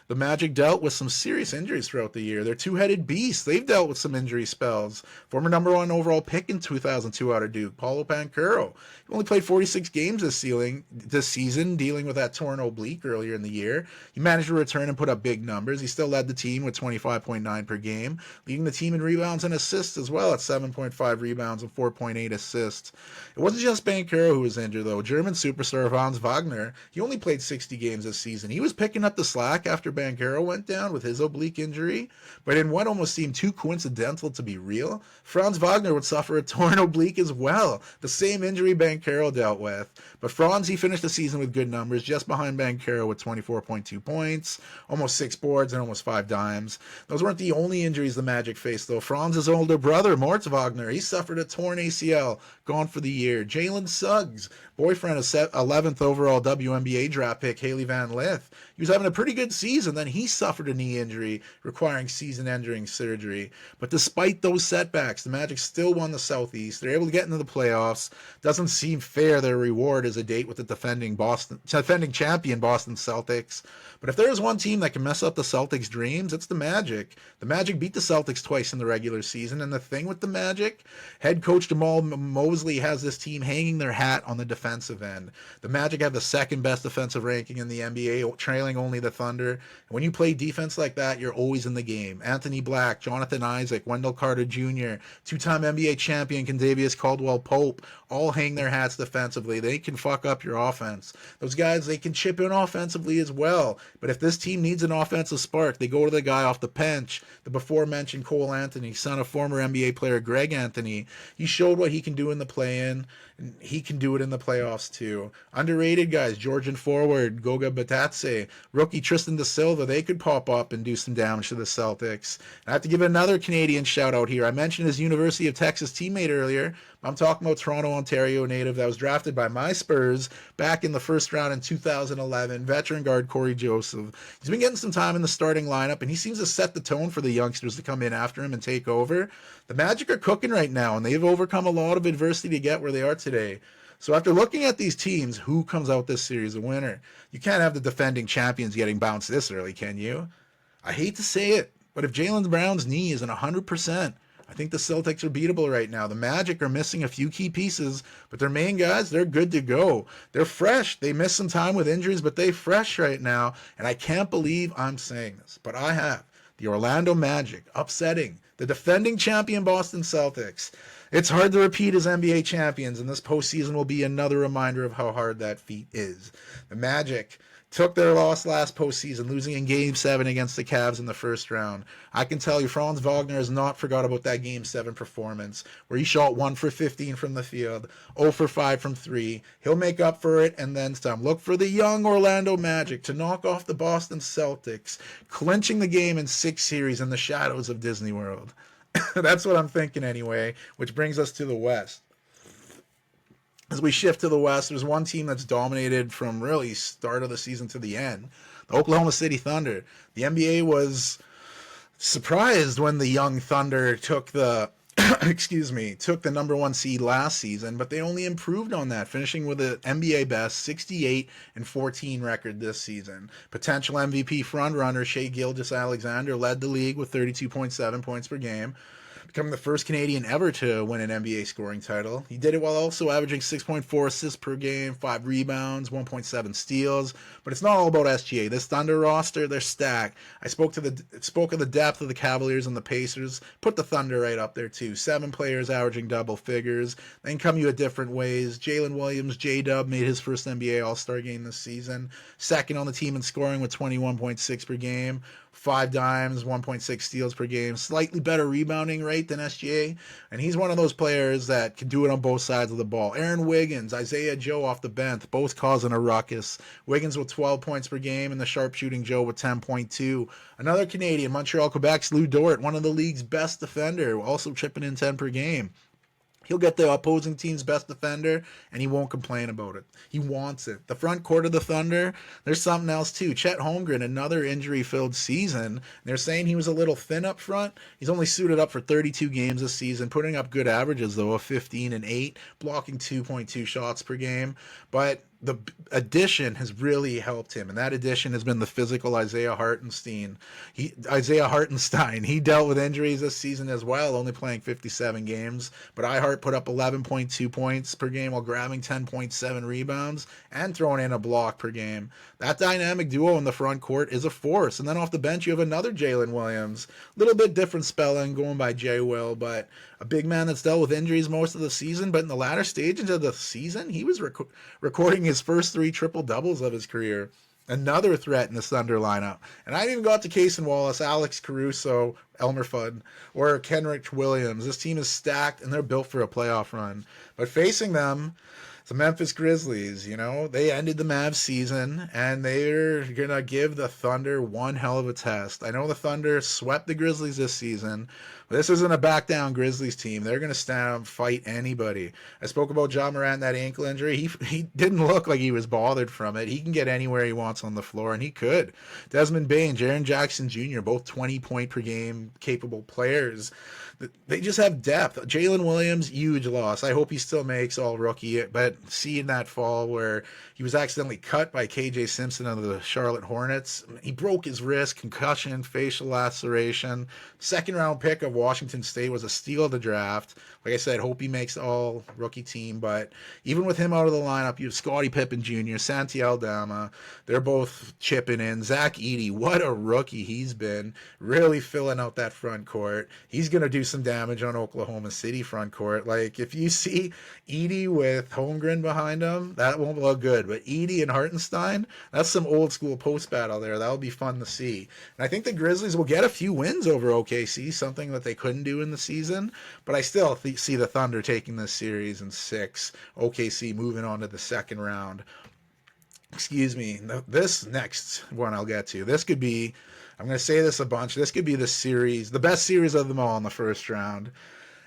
the Magic dealt with some serious injuries throughout the year. They're two-headed beasts. They've dealt with some injury spells. Former number one overall pick in 2002 out of Duke, Paulo Banchero. He only played 46 games this season, dealing with that torn oblique earlier in the year. He managed to return and put up big numbers. He still led the team with 25.9 per game, leading the team in rebounds and assists as well at 7.5 rebounds and 4.8 assists. It wasn't just Banchero who was injured, though. German superstar Franz Wagner, he only played 60 games this season. He was picking up the slack after Banchero went down with his oblique injury, but in what almost seemed too coincidental to be real, Franz Wagner would suffer a torn oblique as well, the same injury Banchero dealt with. But Franz, he finished the season with good numbers, just behind Banchero with 24.2 points, almost 6 boards, and almost 5 dimes. Those weren't the only injuries the Magic faced, though. Franz's older brother, Moritz Wagner, he suffered a torn ACL, gone for the year. Jalen Suggs, boyfriend of 11th overall WNBA draft pick Haley Van Lith, he was having a pretty good season. Then he suffered a knee injury requiring season-ending surgery. But despite those setbacks, the Magic still won the Southeast. They're able to get into the playoffs. Doesn't seem fair their reward is a date with the defending champion Boston Celtics. But if there is one team that can mess up the Celtics' dreams, it's the Magic. The Magic beat the Celtics twice in the regular season, and the thing with the Magic, head coach Jamal Mosley has this team hanging their hat on the defensive end. The Magic have the second best defensive ranking in the NBA, trailing only the Thunder. And when you play defense like that, you're always in the game. Anthony Black, Jonathan Isaac, Wendell Carter Jr., two-time NBA champion Condavious Caldwell-Pope, all hang their hats defensively. They can fuck up your offense. Those guys, they can chip in offensively as well. But if this team needs an offensive spark, they go to the guy off the bench, the before-mentioned Cole Anthony, son of former NBA player Greg Anthony. He showed what he can do in the play-in, and he can do it in the playoffs too. Underrated guys, Georgian forward Goga Batadze, rookie Tristan da Silva, they could pop up and do some damage to the Celtics. And I have to give another Canadian shout-out here. I mentioned his University of Texas teammate earlier. I'm talking about Toronto, Ontario native that was drafted by my Spurs back in the first round in 2011, veteran guard Corey Joseph. He's been getting some time in the starting lineup, and he seems to set the tone for the youngsters to come in after him and take over. The Magic are cooking right now, and they've overcome a lot of adversity to get where they are today. So after looking at these teams, who comes out this series a winner? You can't have the defending champions getting bounced this early, can you? I hate to say it, but if Jaylen Brown's knee isn't 100%, I think the Celtics are beatable right now. The Magic are missing a few key pieces, but their main guys, they're good to go. They're fresh. They missed some time with injuries, but they're fresh right now, and I can't believe I'm saying this, but I have the Orlando Magic upsetting the defending champion Boston Celtics. It's hard to repeat as NBA champions, and this postseason will be another reminder of how hard that feat is. The Magic took their loss last postseason, losing in Game 7 against the Cavs in the first round. I can tell you, Franz Wagner has not forgot about that Game 7 performance, where he shot 1 for 15 from the field, 0 for 5 from 3. He'll make up for it, and then some. Look for the young Orlando Magic to knock off the Boston Celtics, clinching the game in 6 series in the shadows of Disney World. That's what I'm thinking anyway, which brings us to the West. As we shift to the West, there's one team that's dominated from really start of the season to the end, the Oklahoma City Thunder. The NBA was surprised when the young Thunder took the took the number 1 seed last season, but they only improved on that, finishing with an NBA best 68-14 record this season. Potential MVP frontrunner Shai Gilgeous-Alexander led the league with 32.7 points per game. becoming the first Canadian ever to win an NBA scoring title. He did it while also averaging 6.4 assists per game, 5 rebounds, 1.7 steals. But it's not all about SGA. This Thunder roster, they're stacked. I spoke of the depth of the Cavaliers and the Pacers. Put the Thunder right up there too. 7 players averaging double figures. They can come you at different ways. Jalen Williams, J-Dub, made his first NBA All-Star game this season. Second on the team in scoring with 21.6 per game. 5 dimes, 1.6 steals per game, slightly better rebounding rate than SGA, and he's one of those players that can do it on both sides of the ball. Aaron Wiggins, Isaiah Joe off the bench, both causing a ruckus. Wiggins with 12 points per game, and the sharpshooting Joe with 10.2. Another Canadian, Montreal, Quebec's Lou Dort, one of the league's best defender, also chipping in 10 per game. He'll get the opposing team's best defender, and he won't complain about it. He wants it. The front court of the Thunder, there's something else too. Chet Holmgren, another injury-filled season. They're saying he was a little thin up front. He's only suited up for 32 games this season, putting up good averages, though, of 15 and 8, blocking 2.2 shots per game. But the addition has really helped him, and that addition has been the physical Isaiah Hartenstein. He dealt with injuries this season as well, only playing 57 games, but iHart put up 11.2 points per game while grabbing 10.7 rebounds and throwing in a block per game. That dynamic duo in the front court is a force, and then off the bench you have another Jalen Williams. A little bit different spelling, going by J-Will, but a big man that's dealt with injuries most of the season, but in the latter stages of the season, he was recording his first 3 triple-doubles of his career. Another threat in the Thunder lineup. And I even got to Cason Wallace, Alex Caruso, Elmer Fudd, or Kenrich Williams. This team is stacked, and they're built for a playoff run. But facing them, the Memphis Grizzlies, they ended the Mavs season, and they're going to give the Thunder one hell of a test. I know the Thunder swept the Grizzlies this season, but this isn't a back-down Grizzlies team. They're going to stand up and fight anybody. I spoke about Ja Morant, that ankle injury. He didn't look like he was bothered from it. He can get anywhere he wants on the floor, and he could. Desmond Bane, Jaren Jackson Jr., both 20-point-per-game capable players. They just have depth. Jalen Williams, huge loss. I hope he still makes all-rookie, but seeing that fall where he was accidentally cut by KJ Simpson of the Charlotte Hornets, he broke his wrist, concussion, facial laceration. Second-round pick of Washington State, was a steal of the draft. Like I said, hope he makes the all-rookie team, but even with him out of the lineup, you have Scottie Pippen Jr., Santi Aldama. They're both chipping in. Zach Edey, what a rookie he's been, really filling out that front court. He's going to do some damage on Oklahoma City front court. Like, if you see Edey with Holmgren behind him, that won't look good. But Edey and Hartenstein, that's some old school post battle there. That'll be fun to see. And I think the Grizzlies will get a few wins over OKC, something that they couldn't do in the season. But I still see the Thunder taking this series in 6. OKC moving on to the second round. Excuse me. This next one I'll get to. This could be, I'm going to say this a bunch, this could be the series, the best series of them all in the first round.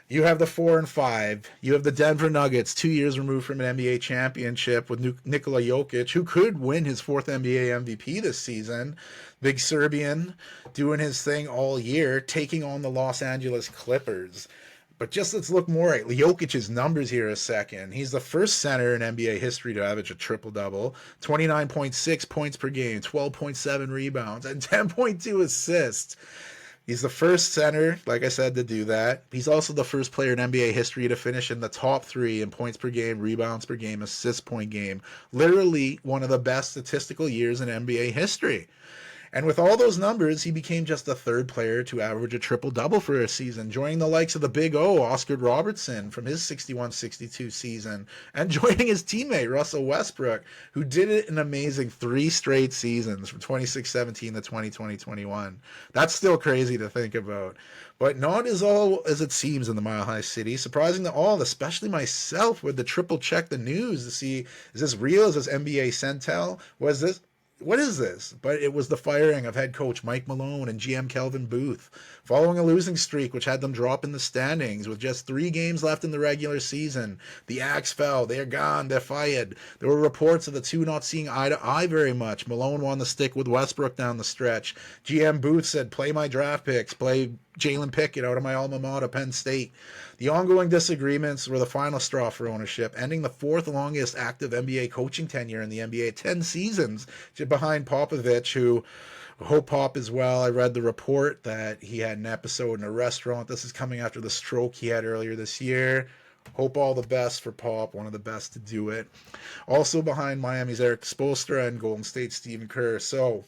You have the 4 and 5. You have the Denver Nuggets, 2 years removed from an NBA championship with Nikola Jokic, who could win his 4th NBA MVP this season. Big Serbian doing his thing all year, taking on the Los Angeles Clippers. But just let's look more at Jokic's numbers here a second. He's the first center in NBA history to average a triple-double, 29.6 points per game, 12.7 rebounds, and 10.2 assists. He's the first center, like I said, to do that. He's also the first player in NBA history to finish in the top 3 in points per game, rebounds per game, assists point game. Literally one of the best statistical years in NBA history. And with all those numbers, he became just the 3rd player to average a triple-double for a season, joining the likes of the Big O, Oscar Robertson, from his 61-62 season, and joining his teammate, Russell Westbrook, who did it in an amazing 3 straight seasons from 26-17 to 2020-21. That's still crazy to think about. But not as all as it seems in the Mile High City. Surprising to all, especially myself, with the triple check the news to see, is this real? Is this NBA Centel? What is this? But it was the firing of head coach Mike Malone and GM Kelvin Booth, following a losing streak which had them drop in the standings with just 3 games left in the regular season. The axe fell. They're gone. They're fired. There were reports of the two not seeing eye to eye very much. Malone wanted to stick with Westbrook down the stretch. GM Booth said, play my draft picks, play Jalen Pickett out of my alma mater, Penn State. The ongoing disagreements were the final straw for ownership, ending the 4th longest active NBA coaching tenure in the NBA, 10 seasons, behind Popovich, who I hope Pop as well. I read the report that he had an episode in a restaurant. This is coming after the stroke he had earlier this year. Hope all the best for Pop, one of the best to do it. Also behind Miami's Eric Spoelstra and Golden State Stephen Kerr. So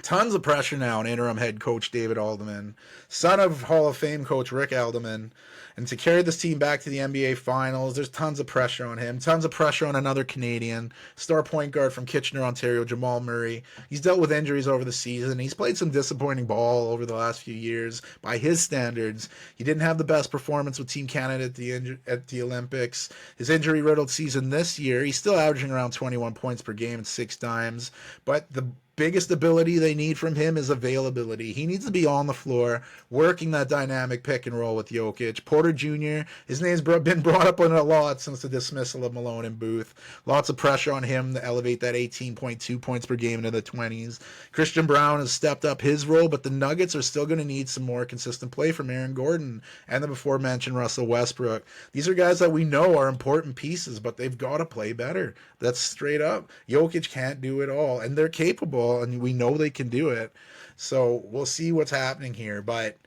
tons of pressure now on interim head coach David Alderman, son of Hall of Fame coach Rick Alderman. And to carry this team back to the NBA Finals, there's tons of pressure on him. Tons of pressure on another Canadian, star point guard from Kitchener, Ontario, Jamal Murray. He's dealt with injuries over the season. He's played some disappointing ball over the last few years. By his standards, he didn't have the best performance with Team Canada at the Olympics. His injury-riddled season this year, he's still averaging around 21 points per game and 6 dimes. But the biggest ability they need from him is availability. He needs to be on the floor, working that dynamic pick and roll with Jokic. Porter Jr., his name's been brought up on a lot since the dismissal of Malone and Booth. Lots of pressure on him to elevate that 18.2 points per game into the 20s. Christian Brown has stepped up his role, but the Nuggets are still going to need some more consistent play from Aaron Gordon and the before-mentioned Russell Westbrook. These are guys that we know are important pieces, but they've got to play better. That's straight up. Jokic can't do it all, and they're capable, and we know they can do it. So we'll see what's happening here. But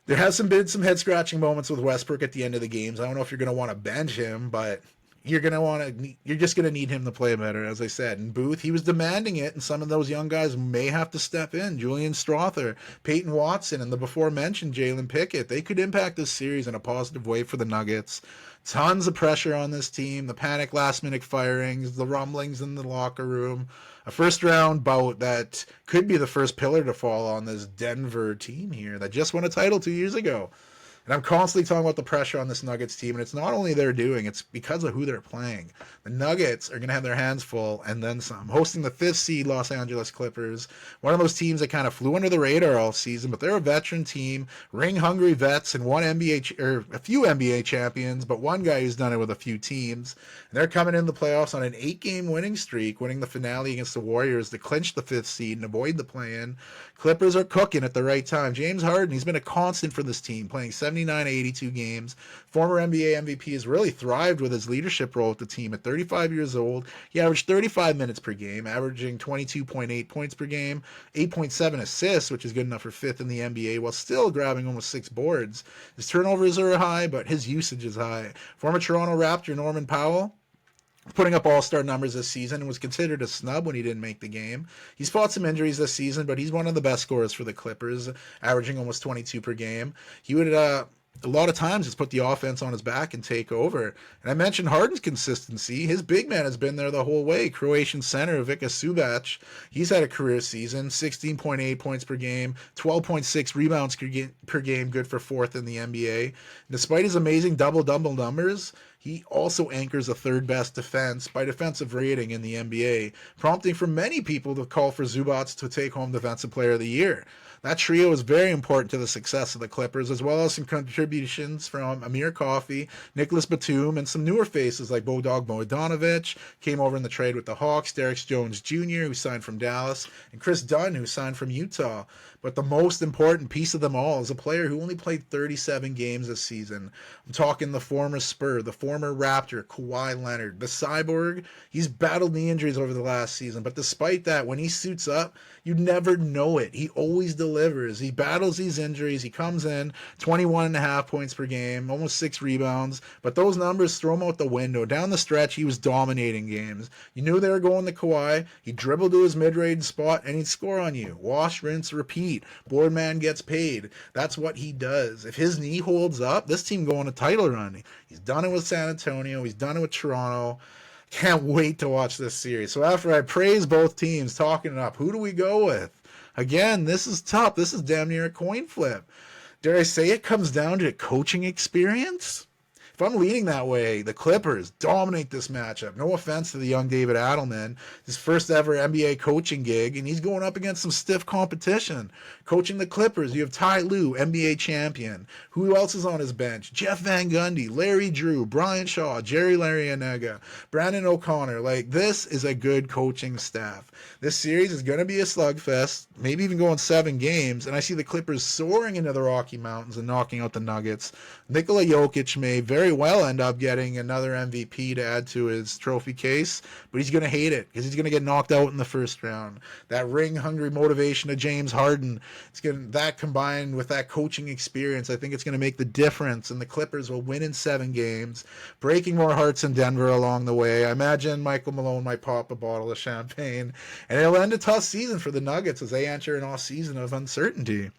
there has been some head scratching moments with Westbrook at the end of the games. I don't know if you're going to want to bench him, but you're just going to need him to play better, as I said. And Booth, he was demanding it, and some of those young guys may have to step in. Julian Strother, Peyton Watson, and the before mentioned Jalen Pickett, they could impact this series in a positive way for the Nuggets. Tons of pressure on this team, the panic last-minute firings, the rumblings in the locker room, a first-round bout that could be the first pillar to fall on this Denver team here that just won a title 2 years ago. And I'm constantly talking about the pressure on this Nuggets team, and it's not only they're doing, it's because of who they're playing. The Nuggets are going to have their hands full, and then some. Hosting the 5th seed Los Angeles Clippers, one of those teams that kind of flew under the radar all season, but they're a veteran team, ring-hungry vets, and a few NBA champions, but one guy who's done it with a few teams. And they're coming in the playoffs on an 8-game winning streak, winning the finale against the Warriors to clinch the 5th seed and avoid the play-in. Clippers are cooking at the right time. James Harden, he's been a constant for this team, playing 79 82 games. Former NBA MVP has really thrived with his leadership role with the team. At 35 years old, he averaged 35 minutes per game, averaging 22.8 points per game, 8.7 assists, which is good enough for 5th in the NBA, while still grabbing almost 6 boards. His turnovers are high, but his usage is high. Former Toronto Raptor Norman Powell, putting up all-star numbers this season, and was considered a snub when he didn't make the game. He's fought some injuries this season, but he's one of the best scorers for the Clippers, averaging almost 22 per game. He would a lot of times just put the offense on his back and take over. And I mentioned Harden's consistency. His big man has been there the whole way. Croatian center Vika Subac, he's had a career season, 16.8 points per game, 12.6 rebounds per game, good for 4th in the NBA. Despite his amazing double-double numbers, he also anchors a third-best defense by defensive rating in the NBA, prompting for many people to call for Zubac to take home Defensive Player of the Year. That trio is very important to the success of the Clippers, as well as some contributions from Amir Coffey, Nicholas Batum, and some newer faces like Bodag Bogdanovic, came over in the trade with the Hawks, Derek Jones Jr., who signed from Dallas, and Chris Dunn, who signed from Utah. But the most important piece of them all is a player who only played 37 games this season. I'm talking the former Spur, the former Raptor, Kawhi Leonard, the Cyborg. He's battled knee injuries over the last season, but despite that, when he suits up, you never know it. He always delivers. He battles these injuries. He comes in 21.5 points per game, almost 6 rebounds, but those numbers throw him out the window. Down the stretch, he was dominating games. You knew they were going to Kawhi. He dribbled to his mid-range spot, and he'd score on you. Wash, rinse, repeat. Board man gets paid. That's what he does. If his knee holds up, this team go on a title run. He's done it with San Antonio. He's done it with Toronto. Can't wait to watch this series. So after I praise both teams, talking it up, who do we go with? Again, this is tough. This is damn near a coin flip. Dare I say it comes down to coaching experience? If I'm leaning that way, the Clippers dominate this matchup. No offense to the young David Adelman, his first ever NBA coaching gig, and he's going up against some stiff competition. Coaching the Clippers, you have Ty Lue, NBA champion. Who else is on his bench? Jeff Van Gundy, Larry Drew, Brian Shaw, Jerry Larionega, Brandon O'Connor. This is a good coaching staff. This series is going to be a slugfest, maybe even going 7 games, and I see the Clippers soaring into the Rocky Mountains and knocking out the Nuggets. Nikola Jokic may very very well end up getting another MVP to add to his trophy case, but he's going to hate it because he's going to get knocked out in the first round. That ring-hungry motivation of James Harden, that combined with that coaching experience, I think it's going to make the difference, and the Clippers will win in 7 games, breaking more hearts in Denver along the way. I imagine Michael Malone might pop a bottle of champagne, and it'll end a tough season for the Nuggets as they enter an off-season of uncertainty.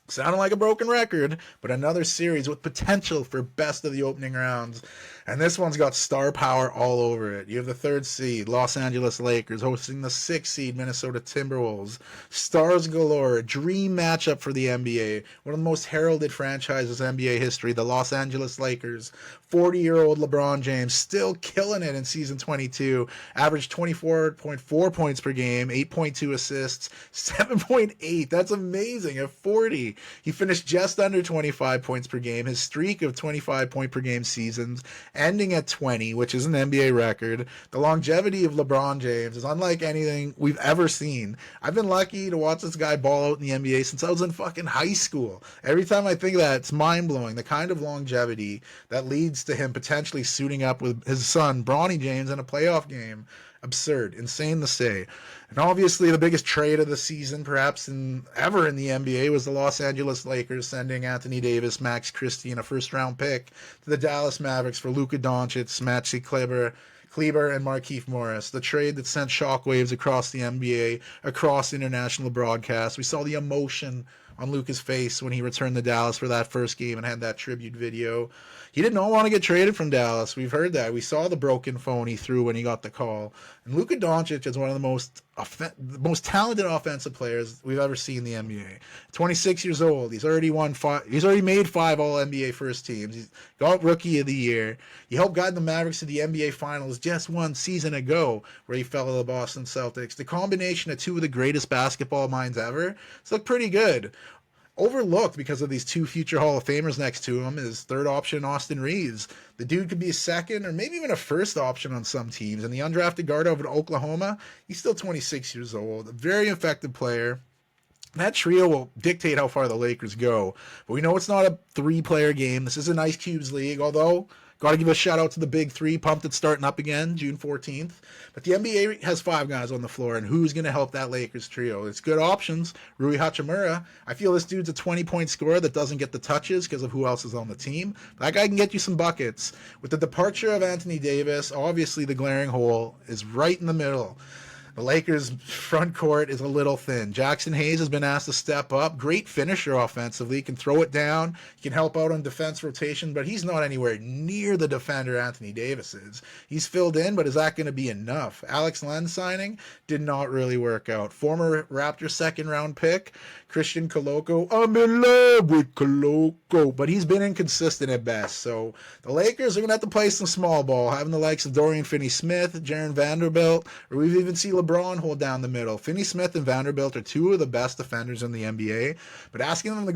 Sounding like a broken record, but another series with potential for best of the opening rounds. And this one's got star power all over it. You have the 3rd seed, Los Angeles Lakers, hosting the 6th seed, Minnesota Timberwolves. Stars galore, a dream matchup for the NBA. One of the most heralded franchises in NBA history, the Los Angeles Lakers. 40-year-old LeBron James still killing it in season 22. Averaged 24.4 points per game, 8.2 assists, 7.8. That's amazing at 40. He finished just under 25 points per game. His streak of 25 point per game seasons ending at 20, which is an NBA record. The longevity of LeBron James is unlike anything we've ever seen. I've been lucky to watch this guy ball out in the NBA since I was in fucking high school. Every time I think of that, it's mind-blowing. The kind of longevity that leads to him potentially suiting up with his son, Bronny James, in a playoff game. Absurd, insane to say. And obviously the biggest trade of the season, perhaps ever in the NBA, was the Los Angeles Lakers sending Anthony Davis, Max Christie, and a first-round pick to the Dallas Mavericks for Luka Doncic, Maxi Kleber, and Markieff Morris. The trade that sent shockwaves across the NBA, across international broadcasts. We saw the emotion on Luka's face when he returned to Dallas for that first game and had that tribute video. He did not want to get traded from Dallas. We've heard that. We saw the broken phone he threw when he got the call. And Luka Doncic is one of the most talented offensive players we've ever seen in the NBA. 26 years old. He's already made 5 All-NBA first teams. He's got Rookie of the Year. He helped guide the Mavericks to the NBA Finals just 1 season ago, where he fell to the Boston Celtics. The combination of 2 of the greatest basketball minds ever, it's looked pretty good. Overlooked because of these 2 future Hall of Famers next to him is third option Austin Reeves. The dude could be a second or maybe even a first option on some teams. And the undrafted guard over at Oklahoma, he's still 26 years old. A very effective player. That trio will dictate how far the Lakers go. But we know it's not a 3-player game. This is an Ice Cube's league, although got to give a shout out to the Big 3, pumped it's starting up again, June 14th. But the NBA has 5 guys on the floor, and who's going to help that Lakers trio? It's good options. Rui Hachimura, I feel this dude's a 20-point scorer that doesn't get the touches because of who else is on the team. That guy can get you some buckets. With the departure of Anthony Davis, obviously the glaring hole is right in the middle. The Lakers' front court is a little thin. Jackson Hayes has been asked to step up. Great finisher offensively. Can throw it down. He can help out on defense rotation, but he's not anywhere near the defender Anthony Davis is. He's filled in, but is that going to be enough? Alex Len signing did not really work out. Former Raptors second-round pick, Christian Koloko. I'm in love with Koloko, but he's been inconsistent at best. So the Lakers are going to have to play some small ball, having the likes of Dorian Finney-Smith, Jaren Vanderbilt, or we've even seen LeBron hold down the middle. Finney-Smith and Vanderbilt are 2 of the best defenders in the NBA, but asking them to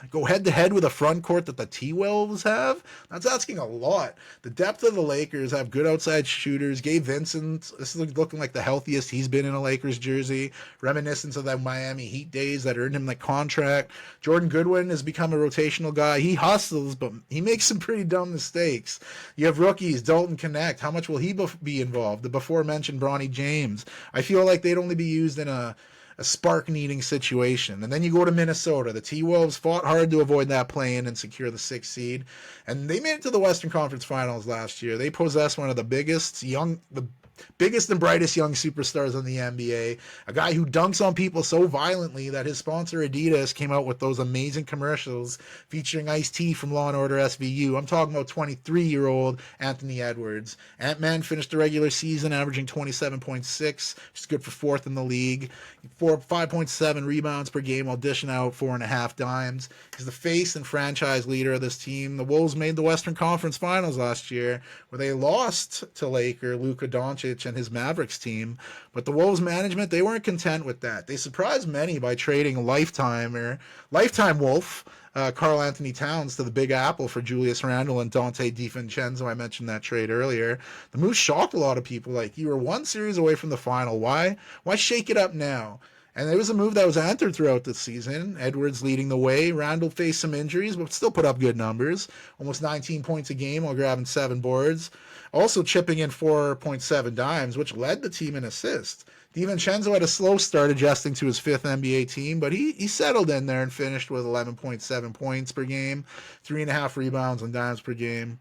go head-to-head with a front court that the TWolves have, that's asking a lot. The depth of the Lakers have good outside shooters. Gabe Vincent, this is looking like the healthiest he's been in a Lakers jersey, reminiscent of that Miami Heat days that earned him the contract. Jordan Goodwin has become a rotational guy. He hustles, but he makes some pretty dumb mistakes. You have rookies, Dalton Connect. How much will he be involved? The before-mentioned Bronny James. I feel like they'd only be used in a spark-needing situation. And then you go to Minnesota. The T-Wolves fought hard to avoid that play-in and secure the 6th seed. And they made it to the Western Conference Finals last year. They possess one of the biggest and brightest young superstars in the NBA, a guy who dunks on people so violently that his sponsor Adidas came out with those amazing commercials featuring Ice-T from Law & Order SVU. I'm talking about 23-year-old Anthony Edwards. Ant-Man finished the regular season averaging 27.6, which is good for 4th in the league. 5.7 rebounds per game while dishing out 4.5 dimes. He's the face and franchise leader of this team. The Wolves made the Western Conference Finals last year, where they lost to Laker Luka Doncic and his Mavericks team. But the Wolves management, they weren't content with that. They surprised many by trading lifetime Wolf Karl Anthony Towns to the Big Apple for Julius Randle and Dante DiVincenzo. I mentioned that trade earlier. The move shocked a lot of people. Like, you were 1 series away from the final. Why shake it up now? And it was a move that was entered throughout the season. Edwards leading the way. Randall faced some injuries, but still put up good numbers. Almost 19 points a game while grabbing 7 boards. Also chipping in 4.7 dimes, which led the team in assists. DiVincenzo had a slow start adjusting to his 5th NBA team, but he settled in there and finished with 11.7 points per game, 3.5 rebounds and dimes per game.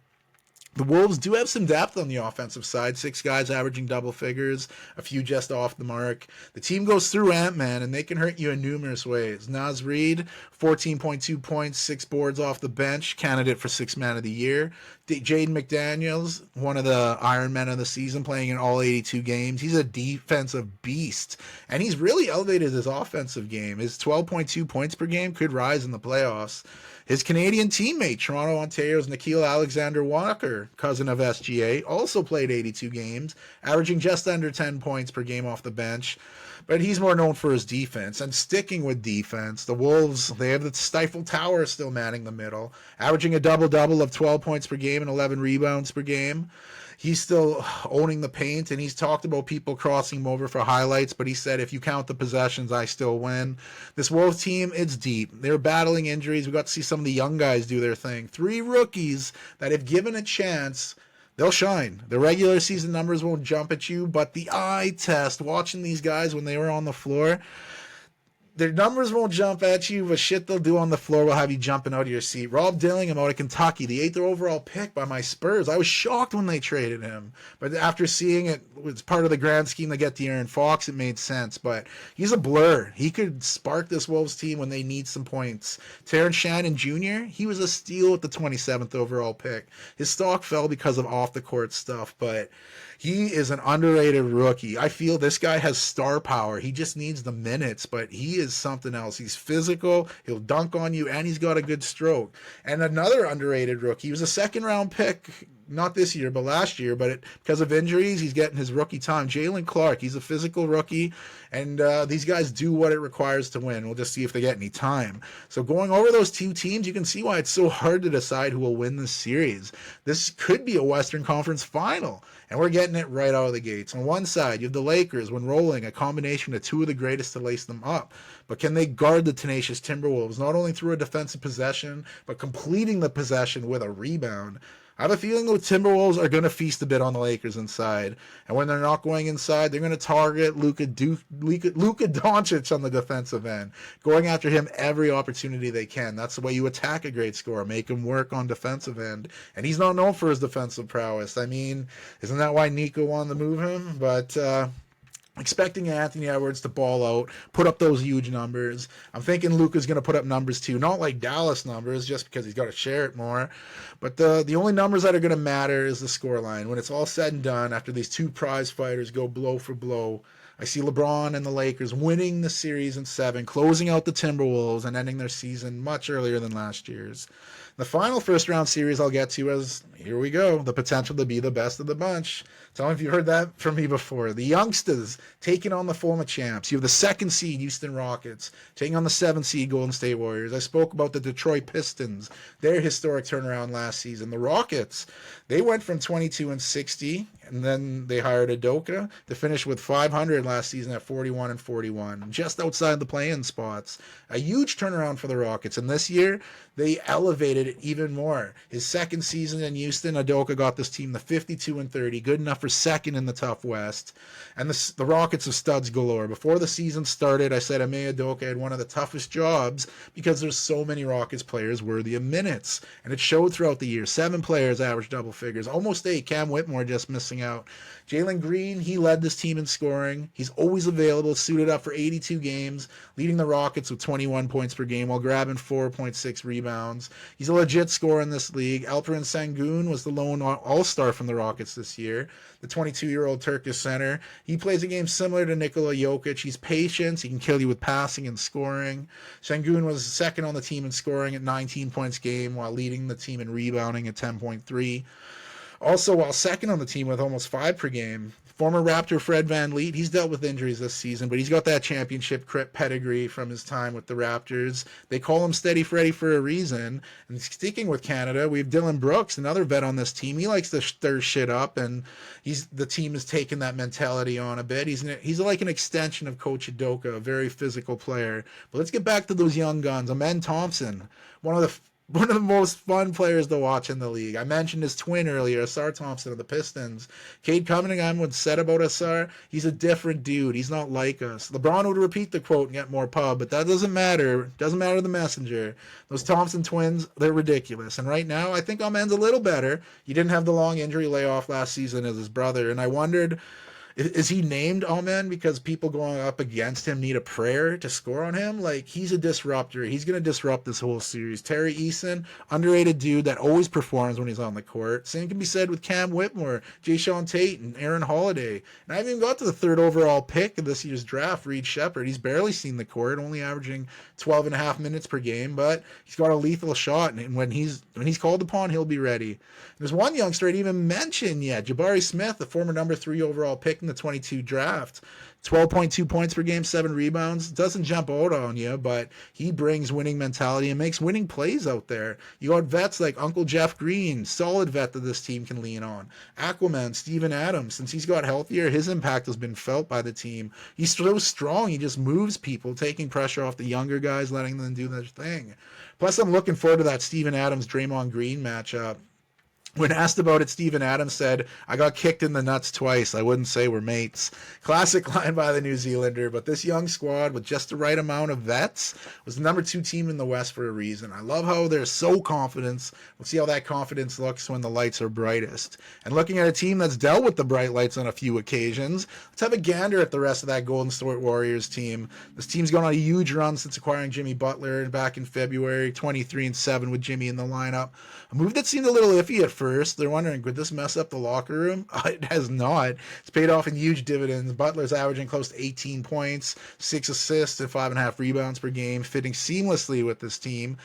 The Wolves do have some depth on the offensive side. 6 guys averaging double figures, a few just off the mark. The team goes through Ant-Man, and they can hurt you in numerous ways. Naz Reid, 14.2 points, 6 boards off the bench, candidate for 6th Man of the Year. Jaden McDaniels, one of the Iron Men of the season, playing in all 82 games. He's a defensive beast, and he's really elevated his offensive game. His 12.2 points per game could rise in the playoffs. His Canadian teammate, Toronto, Ontario's Nickeil Alexander-Walker, cousin of SGA, also played 82 games, averaging just under 10 points per game off the bench. But he's more known for his defense. And sticking with defense, the Wolves, they have the Stifle Tower still manning the middle, averaging a double-double of 12 points per game and 11 rebounds per game. He's still owning the paint, and he's talked about people crossing him over for highlights, but he said, if you count the possessions, I still win. This Wolves team, it's deep. They're battling injuries. We got to see some of the young guys do their thing. 3 rookies that, if given a chance, they'll shine. The regular season numbers won't jump at you, but the eye test, watching these guys when they were on the floor, their numbers won't jump at you, but shit they'll do on the floor will have you jumping out of your seat. Rob Dillingham out of Kentucky, the 8th overall pick by my Spurs. I was shocked when they traded him. But after seeing it was part of the grand scheme to get De'Aaron Fox, it made sense. But he's a blur. He could spark this Wolves team when they need some points. Terrence Shannon Jr., he was a steal with the 27th overall pick. His stock fell because of off-the-court stuff, but he is an underrated rookie. I feel this guy has star power. He just needs the minutes, but he is something else. He's physical, he'll dunk on you, and he's got a good stroke. And another underrated rookie, he was a 2nd-round pick, not this year, but last year, but because of injuries, he's getting his rookie time. Jalen Clark, he's a physical rookie, and these guys do what it requires to win. We'll just see if they get any time. So going over those 2 teams, you can see why it's so hard to decide who will win this series. This could be a Western Conference final, and we're getting it right out of the gates. On one side, you have the Lakers, when rolling, a combination of 2 of the greatest to lace them up. But can they guard the tenacious Timberwolves, not only through a defensive possession, but completing the possession with a rebound? I have a feeling the Timberwolves are going to feast a bit on the Lakers inside. And when they're not going inside, they're going to target Luka Doncic on the defensive end, going after him every opportunity they can. That's the way you attack a great scorer, make him work on defensive end. And he's not known for his defensive prowess. I mean, isn't that why Nico wanted to move him? But expecting Anthony Edwards to ball out, put up those huge numbers. I'm thinking Luka's going to put up numbers too, not like Dallas numbers, just because he's got to share it more. But the only numbers that are going to matter is the scoreline. When it's all said and done, after these 2 prize fighters go blow for blow, I see LeBron and the Lakers winning the series in 7, closing out the Timberwolves and ending their season much earlier than last year's. The final first-round series I'll get to is, here we go, the potential to be the best of the bunch. Tell me if you've heard that from me before. The youngsters taking on the former champs. You have the 2nd seed Houston Rockets taking on the 7th seed Golden State Warriors. I spoke about the Detroit Pistons, their historic turnaround last season. The Rockets, they went from 22-60, and then they hired Udoka to finish with 500 last season at 41-41, just outside the play-in spots. A huge turnaround for the Rockets, and this year they elevated it even more. His 2nd season in Houston, Udoka got this team to 52-30, good enough for 2nd in the tough West. And the Rockets are studs galore. Before the season started, I said Ime Udoka had one of the toughest jobs because there's so many Rockets players worthy of minutes. And it showed throughout the year. 7 players averaged double figures, almost 8. Cam Whitmore just missing out. Jalen Green, he led this team in scoring. He's always available, suited up for 82 games, leading the Rockets with 21 points per game while grabbing 4.6 rebounds. He's a legit scorer in this league. Alperen Sengun was the lone all-star from the Rockets this year, the 22-year-old Turkish center. He plays a game similar to Nikola Jokic. He's patient. He can kill you with passing and scoring. Sengun was 2nd on the team in scoring at 19 points a game while leading the team in rebounding at 10.3. Also, while second on the team with almost 5 per game, former Raptor Fred VanVleet, he's dealt with injuries this season, but he's got that championship pedigree from his time with the Raptors. They call him Steady Freddy for a reason. And sticking with Canada, we have Dylan Brooks, another vet on this team. He likes to stir shit up, and the team has taken that mentality on a bit. He's like an extension of Coach Udoka, a very physical player. But let's get back to those young guns. Amen Thompson, one of the most fun players to watch in the league. I mentioned his twin earlier, Asar Thompson of the Pistons. Cade Cunningham would said about Asar, he's a different dude. He's not like us. LeBron would repeat the quote and get more pub, but that doesn't matter. It doesn't matter the messenger. Those Thompson twins, they're ridiculous. And right now, I think Amen's a little better. He didn't have the long injury layoff last season as his brother, and I wondered, is he named Amen because people going up against him need a prayer to score on him? Like, he's a disruptor. He's going to disrupt this whole series. Terry Eason, underrated dude that always performs when he's on the court. Same can be said with Cam Whitmore, Jay Sean Tate, and Aaron Holiday. And I haven't even got to the third overall pick of this year's draft, Reed Shepard. He's barely seen the court, only averaging 12 and a half minutes per game, but he's got a lethal shot, and when he's called upon, he'll be ready. There's one youngster I didn't even mention yet, Jabari Smith, the former number 3 overall pick in the 22 draft. 12.2 points per game, 7 rebounds. Doesn't jump out on you, but he brings winning mentality and makes winning plays out there. You got vets like Uncle Jeff Green, solid vet that this team can lean on. Aquaman, Steven Adams, since he's got healthier, his impact has been felt by the team. He's so strong, he just moves people, taking pressure off the younger guys, letting them do their thing. Plus, I'm looking forward to that Steven Adams-Draymond Green matchup. When asked about it, Steven Adams said, I got kicked in the nuts twice. I wouldn't say we're mates. Classic line by the New Zealander, but this young squad with just the right amount of vets was the number 2 team in the West for a reason. I love how they're so confident. We'll see how that confidence looks when the lights are brightest. And looking at a team that's dealt with the bright lights on a few occasions, let's have a gander at the rest of that Golden State Warriors team. This team's gone on a huge run since acquiring Jimmy Butler back in February, 23-7 with Jimmy in the lineup. A move that seemed a little iffy at first. They're wondering, could this mess up the locker room? It has not. It's paid off in huge dividends. Butler's averaging close to 18 points, 6 assists, and 5.5 rebounds per game, fitting seamlessly with this team.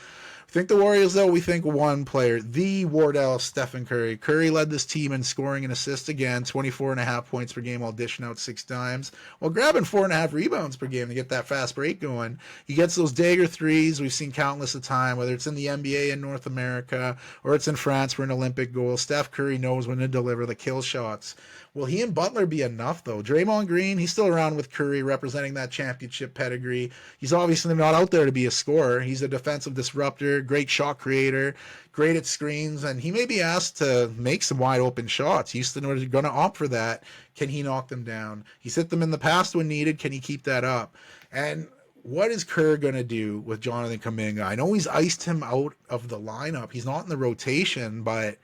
Think the Warriors, though, we think one player, the Wardell Stephen Curry. Curry led this team in scoring and assists again, 24.5 points per game while dishing out 6 times, while grabbing 4.5 rebounds per game to get that fast break going. He gets those dagger threes we've seen countless of time, whether it's in the NBA in North America or it's in France for an Olympic goal. Steph Curry knows when to deliver the kill shots. Will he and Butler be enough, though? Draymond Green, he's still around with Curry, representing that championship pedigree. He's obviously not out there to be a scorer. He's a defensive disruptor, great shot creator, great at screens, and he may be asked to make some wide-open shots. Houston is going to opt for that. Can he knock them down? He's hit them in the past when needed. Can he keep that up? And what is Kerr going to do with Jonathan Kuminga? I know he's iced him out of the lineup. He's not in the rotation, but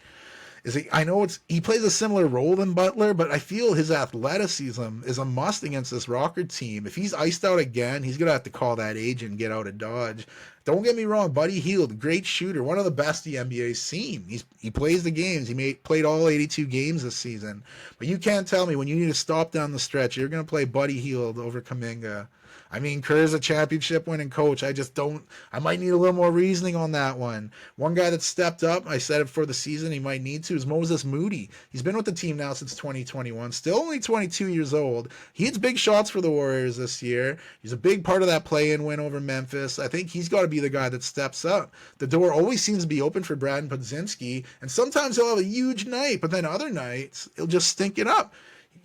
I know he plays a similar role than Butler, but I feel his athleticism is a must against this Rocket team. If he's iced out again, he's going to have to call that agent and get out of Dodge. Don't get me wrong, Buddy Hield, great shooter, one of the best the NBA's seen. He plays the games. Played all 82 games this season. But you can't tell me when you need to stop down the stretch, you're going to play Buddy Hield over Kuminga. I mean, Kerr's a championship winning coach. I might need a little more reasoning on that one. One guy that stepped up, I said it for the season, he might need to, is Moses Moody. He's been with the team now since 2021, still only 22 years old. He hits big shots for the Warriors this year. He's a big part of that play-in win over Memphis. I think he's got to be the guy that steps up. The door always seems to be open for Brad Podzinski, and sometimes he'll have a huge night, but then other nights, he'll just stink it up.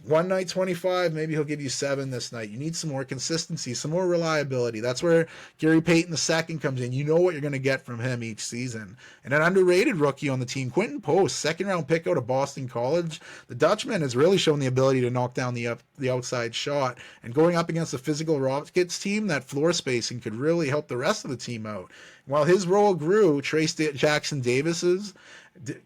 One night 25, maybe he'll give you 7 this night. You need some more consistency, some more reliability. That's where Gary Payton II comes in. You know what you're going to get from him each season. And an underrated rookie on the team, Quentin Post, second-round pick out of Boston College. The Dutchman has really shown the ability to knock down the outside shot. And going up against a physical Rockets team, that floor spacing could really help the rest of the team out. While his role grew, Trace Jackson Davis's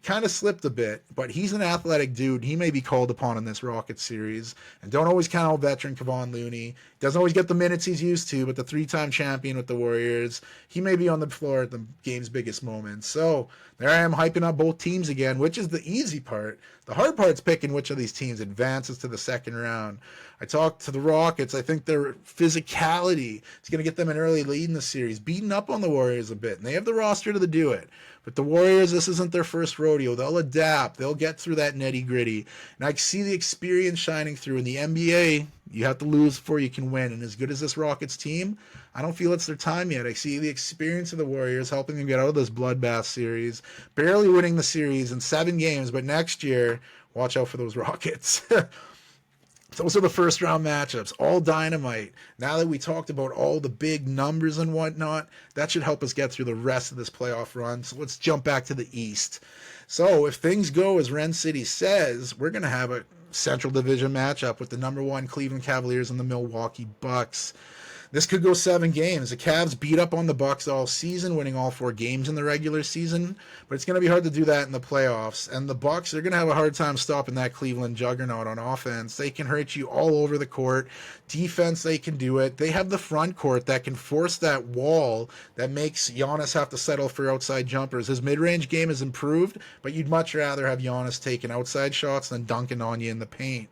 kind of slipped a bit, but he's an athletic dude. He may be called upon in this Rocket series. And don't always count out veteran Kevon Looney. Doesn't always get the minutes he's used to, but the 3-time champion with the Warriors, he may be on the floor at the game's biggest moments. So there I am hyping up both teams again, which is the easy part. The hard part's picking which of these teams advances to the second round. I talked to the Rockets. I think their physicality is going to get them an early lead in the series, beating up on the Warriors a bit, and they have the roster to do it. With the Warriors, this isn't their first rodeo. They'll adapt. They'll get through that nitty-gritty. And I see the experience shining through. In the NBA, you have to lose before you can win. And as good as this Rockets team, I don't feel it's their time yet. I see the experience of the Warriors helping them get out of this bloodbath series, barely winning the series in 7 games. But next year, watch out for those Rockets. Those are the first round matchups, all dynamite. Now that we talked about all the big numbers and whatnot, that should help us get through the rest of this playoff run. So let's jump back to the East. So if things go as Rencity says, we're going to have a Central Division matchup with the number 1 Cleveland Cavaliers and the Milwaukee Bucks. This could go 7 games. The Cavs beat up on the Bucks all season, winning all 4 games in the regular season, but it's going to be hard to do that in the playoffs. And the Bucks are going to have a hard time stopping that Cleveland juggernaut on offense. They can hurt you all over the court. Defense, they can do it. They have the front court that can force that wall that makes Giannis have to settle for outside jumpers. His mid-range game has improved, but you'd much rather have Giannis taking outside shots than dunking on you in the paint.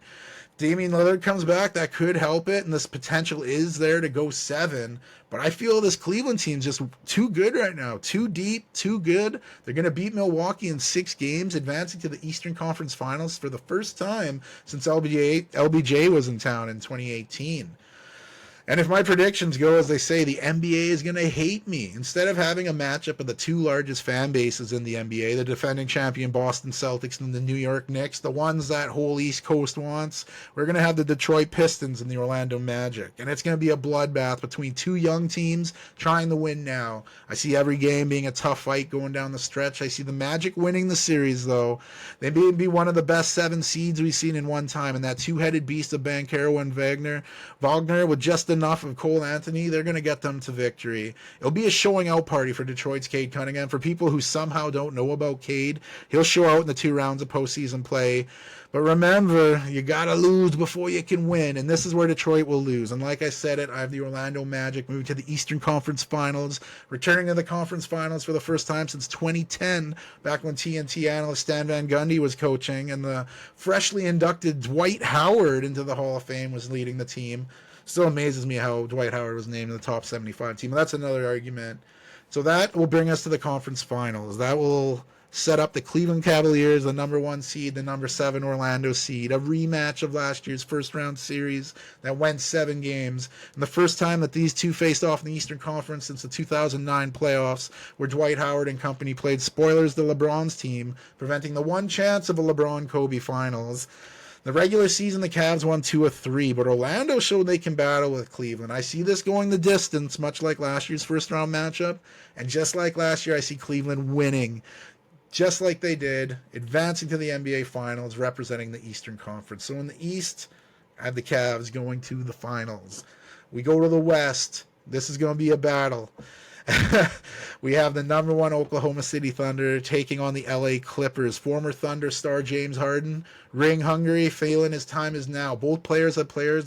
Damian Lillard comes back, that could help it, and this potential is there to go 7. But I feel this Cleveland team's just too good right now. Too deep, too good. They're going to beat Milwaukee in 6 games, advancing to the Eastern Conference Finals for the first time since LBJ was in town in 2018. And if my predictions go as they say, the NBA is going to hate me. Instead of having a matchup of the 2 largest fan bases in the NBA, the defending champion Boston Celtics and the New York Knicks, the ones that whole East Coast wants, we're going to have the Detroit Pistons and the Orlando Magic. And it's going to be a bloodbath between 2 young teams trying to win now. I see every game being a tough fight going down the stretch. I see the Magic winning the series, though. They may be one of the best 7 seeds we've seen in one time. And that 2-headed beast of Banchero and Wagner with just enough of Cole Anthony, they're going to get them to victory. It'll be a showing out party for Detroit's Cade Cunningham. For people who somehow don't know about Cade, he'll show out in the 2 rounds of postseason play. But remember, you got to lose before you can win, and this is where Detroit will lose. And like I said I have the Orlando Magic moving to the Eastern Conference Finals, returning to the conference finals for the first time since 2010, back when TNT analyst Stan Van Gundy was coaching, and the freshly inducted Dwight Howard into the Hall of Fame was leading the team. Still amazes me how Dwight Howard was named in the top 75 team. That's another argument. So that will bring us to the conference finals. That will set up the Cleveland Cavaliers, the number 1 seed, the number 7 Orlando seed, a rematch of last year's first round series that went 7 games. And the first time that these two faced off in the Eastern Conference since the 2009 playoffs, where Dwight Howard and company played spoilers to LeBron's team, preventing the one chance of a LeBron-Kobe finals. The regular season, the Cavs won 2 of 3, but Orlando showed they can battle with Cleveland. I see this going the distance, much like last year's first-round matchup, and just like last year, I see Cleveland winning, just like they did, advancing to the NBA Finals, representing the Eastern Conference. So in the East, I have the Cavs going to the Finals. We go to the West. This is going to be a battle. We have the number 1 Oklahoma City Thunder taking on the LA Clippers. Former Thunder star James Harden, ring hungry, feeling his time is now. Both teams have players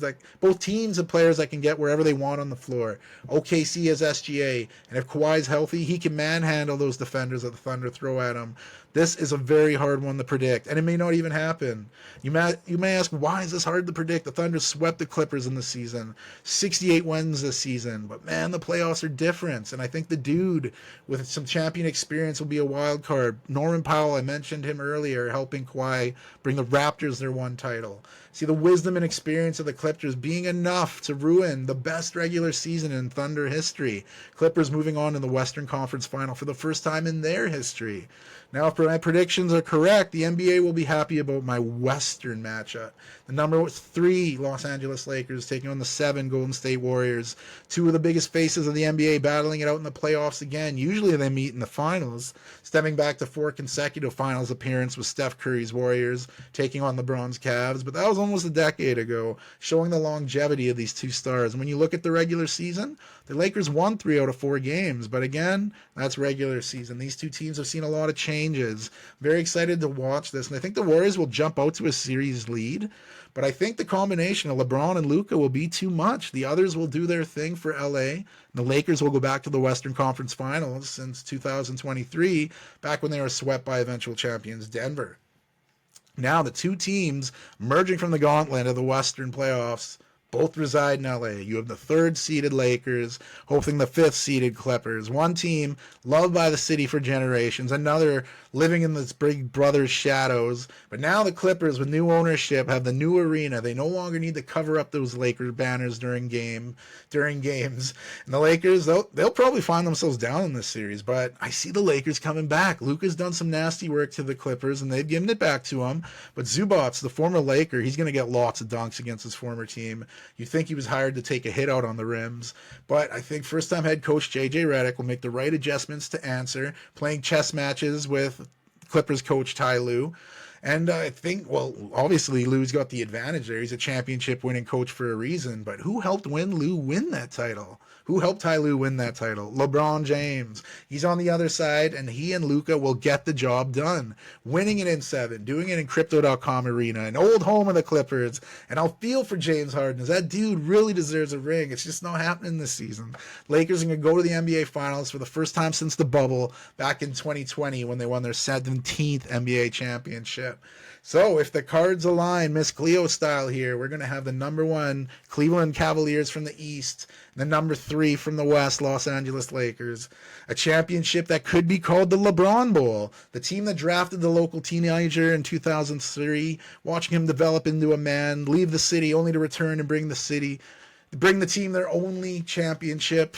that can get wherever they want on the floor. OKC has SGA, and if Kawhi's healthy, he can manhandle those defenders that the Thunder throw at him. This is a very hard one to predict, and it may not even happen. You may ask, why is this hard to predict? The Thunder swept the Clippers in the season, 68 wins this season, but man, the playoffs are different, and I think the dude with some champion experience will be a wild card. Norman Powell, I mentioned him earlier, helping Kawhi bring the Raptors their 1 title. See the wisdom and experience of the Clippers being enough to ruin the best regular season in Thunder history. Clippers moving on to the Western Conference Final for the first time in their history. Now, if my predictions are correct, the NBA will be happy about my Western matchup. The number 3 Los Angeles Lakers taking on the 7 Golden State Warriors. 2 of the biggest faces of the NBA battling it out in the playoffs again. Usually they meet in the finals, stemming back to 4 consecutive finals appearances with Steph Curry's Warriors taking on LeBron's Cavs. But that was almost a decade ago, showing the longevity of these 2 stars. And when you look at the regular season, the Lakers won 3 out of 4 games. But again, that's regular season. These 2 teams have seen a lot of changes. Very excited to watch this. And I think the Warriors will jump out to a series lead. But I think the combination of LeBron and Luka will be too much. The others will do their thing for LA. The Lakers will go back to the Western Conference Finals since 2023, back when they were swept by eventual champions Denver. Now the 2 teams merging from the gauntlet of the Western playoffs, both reside in LA. You have the third-seeded Lakers hosting the fifth-seeded Clippers. One team loved by the city for generations, another living in this big brother's shadows. But now the Clippers, with new ownership, have the new arena. They no longer need to cover up those Lakers banners during games. And the Lakers, they'll probably find themselves down in this series. But I see the Lakers coming back. Luka's done some nasty work to the Clippers, and they've given it back to him. But Zubats, the former Laker, he's going to get lots of dunks against his former team. You think he was hired to take a hit out on the rims. But I think first-time head coach J.J. Redick will make the right adjustments to answer, playing chess matches with Clippers coach Ty Lue. And I think, well, obviously Lue's got the advantage there. He's a championship-winning coach for a reason. But who helped Lue win that title? Who helped Ty Lue win that title? LeBron James. He's on the other side, and he and Luka will get the job done. Winning it in 7, doing it in Crypto.com Arena, an old home of the Clippers. And I'll feel for James Harden, as that dude really deserves a ring. It's just not happening this season. Lakers are going to go to the NBA Finals for the first time since the bubble back in 2020 when they won their 17th NBA championship. So if the cards align, Miss Cleo style here, we're going to have the number 1 Cleveland Cavaliers from the East, and the number 3 from the West, Los Angeles Lakers. A championship that could be called the LeBron Bowl. The team that drafted the local teenager in 2003, watching him develop into a man, leave the city only to return and bring the team their only championship.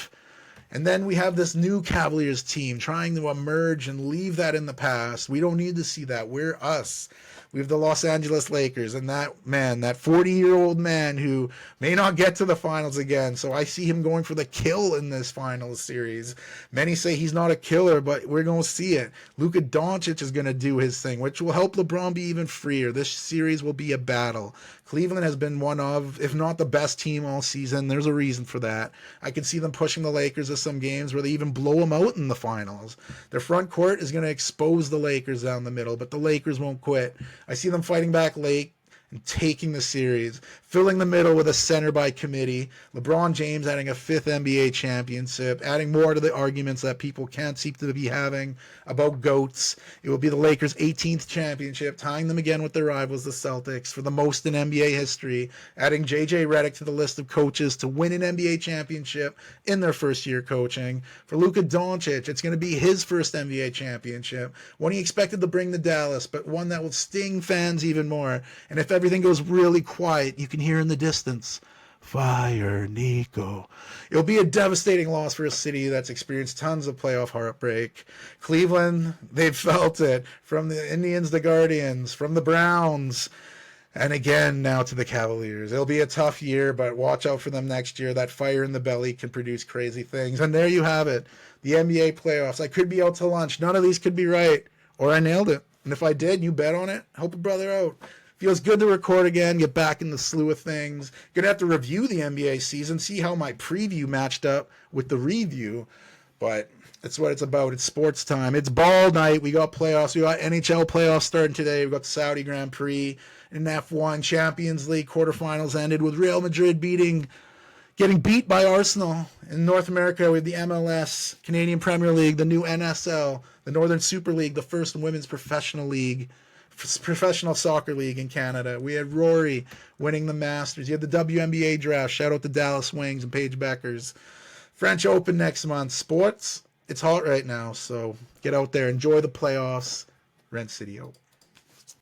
And then we have this new Cavaliers team trying to emerge and leave that in the past. We don't need to see that. We're us. We have the Los Angeles Lakers, and that 40-year-old man who may not get to the finals again. So I see him going for the kill in this finals series. Many say he's not a killer, but we're going to see it. Luka Doncic is going to do his thing, which will help LeBron be even freer. This series will be a battle. Cleveland has been one of, if not the best team all season. There's a reason for that. I can see them pushing the Lakers to some games where they even blow them out in the finals. Their front court is going to expose the Lakers down the middle, but the Lakers won't quit. I see them fighting back late and taking the series, filling the middle with a center by committee, LeBron James adding a 5th NBA championship, adding more to the arguments that people can't seem to be having about GOATs. It will be the Lakers' 18th championship, tying them again with their rivals, the Celtics, for the most in NBA history, adding J.J. Redick to the list of coaches to win an NBA championship in their first year coaching. For Luka Doncic, it's going to be his first NBA championship, one he expected to bring to Dallas, but one that will sting fans even more. And if everything goes really quiet, you can hear in the distance, "Fire Nico." It'll be a devastating loss for a city that's experienced tons of playoff heartbreak. Cleveland, they've felt it. From the Indians, the Guardians, from the Browns, and again now to the Cavaliers. It'll be a tough year, but watch out for them next year. That fire in the belly can produce crazy things. And there you have it, the NBA playoffs. I could be out to lunch. None of these could be right, or I nailed it. And if I did, you bet on it. Help a brother out. Feels good to record again, get back in the slew of things. Gonna have to review the NBA season, see how my preview matched up with the review. But that's what it's about. It's sports time. It's ball night. We got playoffs. We got NHL playoffs starting today. We got the Saudi Grand Prix and F1 Champions League quarterfinals ended with Real Madrid getting beat by Arsenal. In North America, we have the MLS, Canadian Premier League, the new NSL, the Northern Super League, the first women's professional soccer league in Canada. We had Rory winning the Masters. You had the WNBA draft. Shout out to Dallas Wings and Paige Beckers. French Open next month. Sports, it's hot right now, so get out there. Enjoy the playoffs. Rencity out.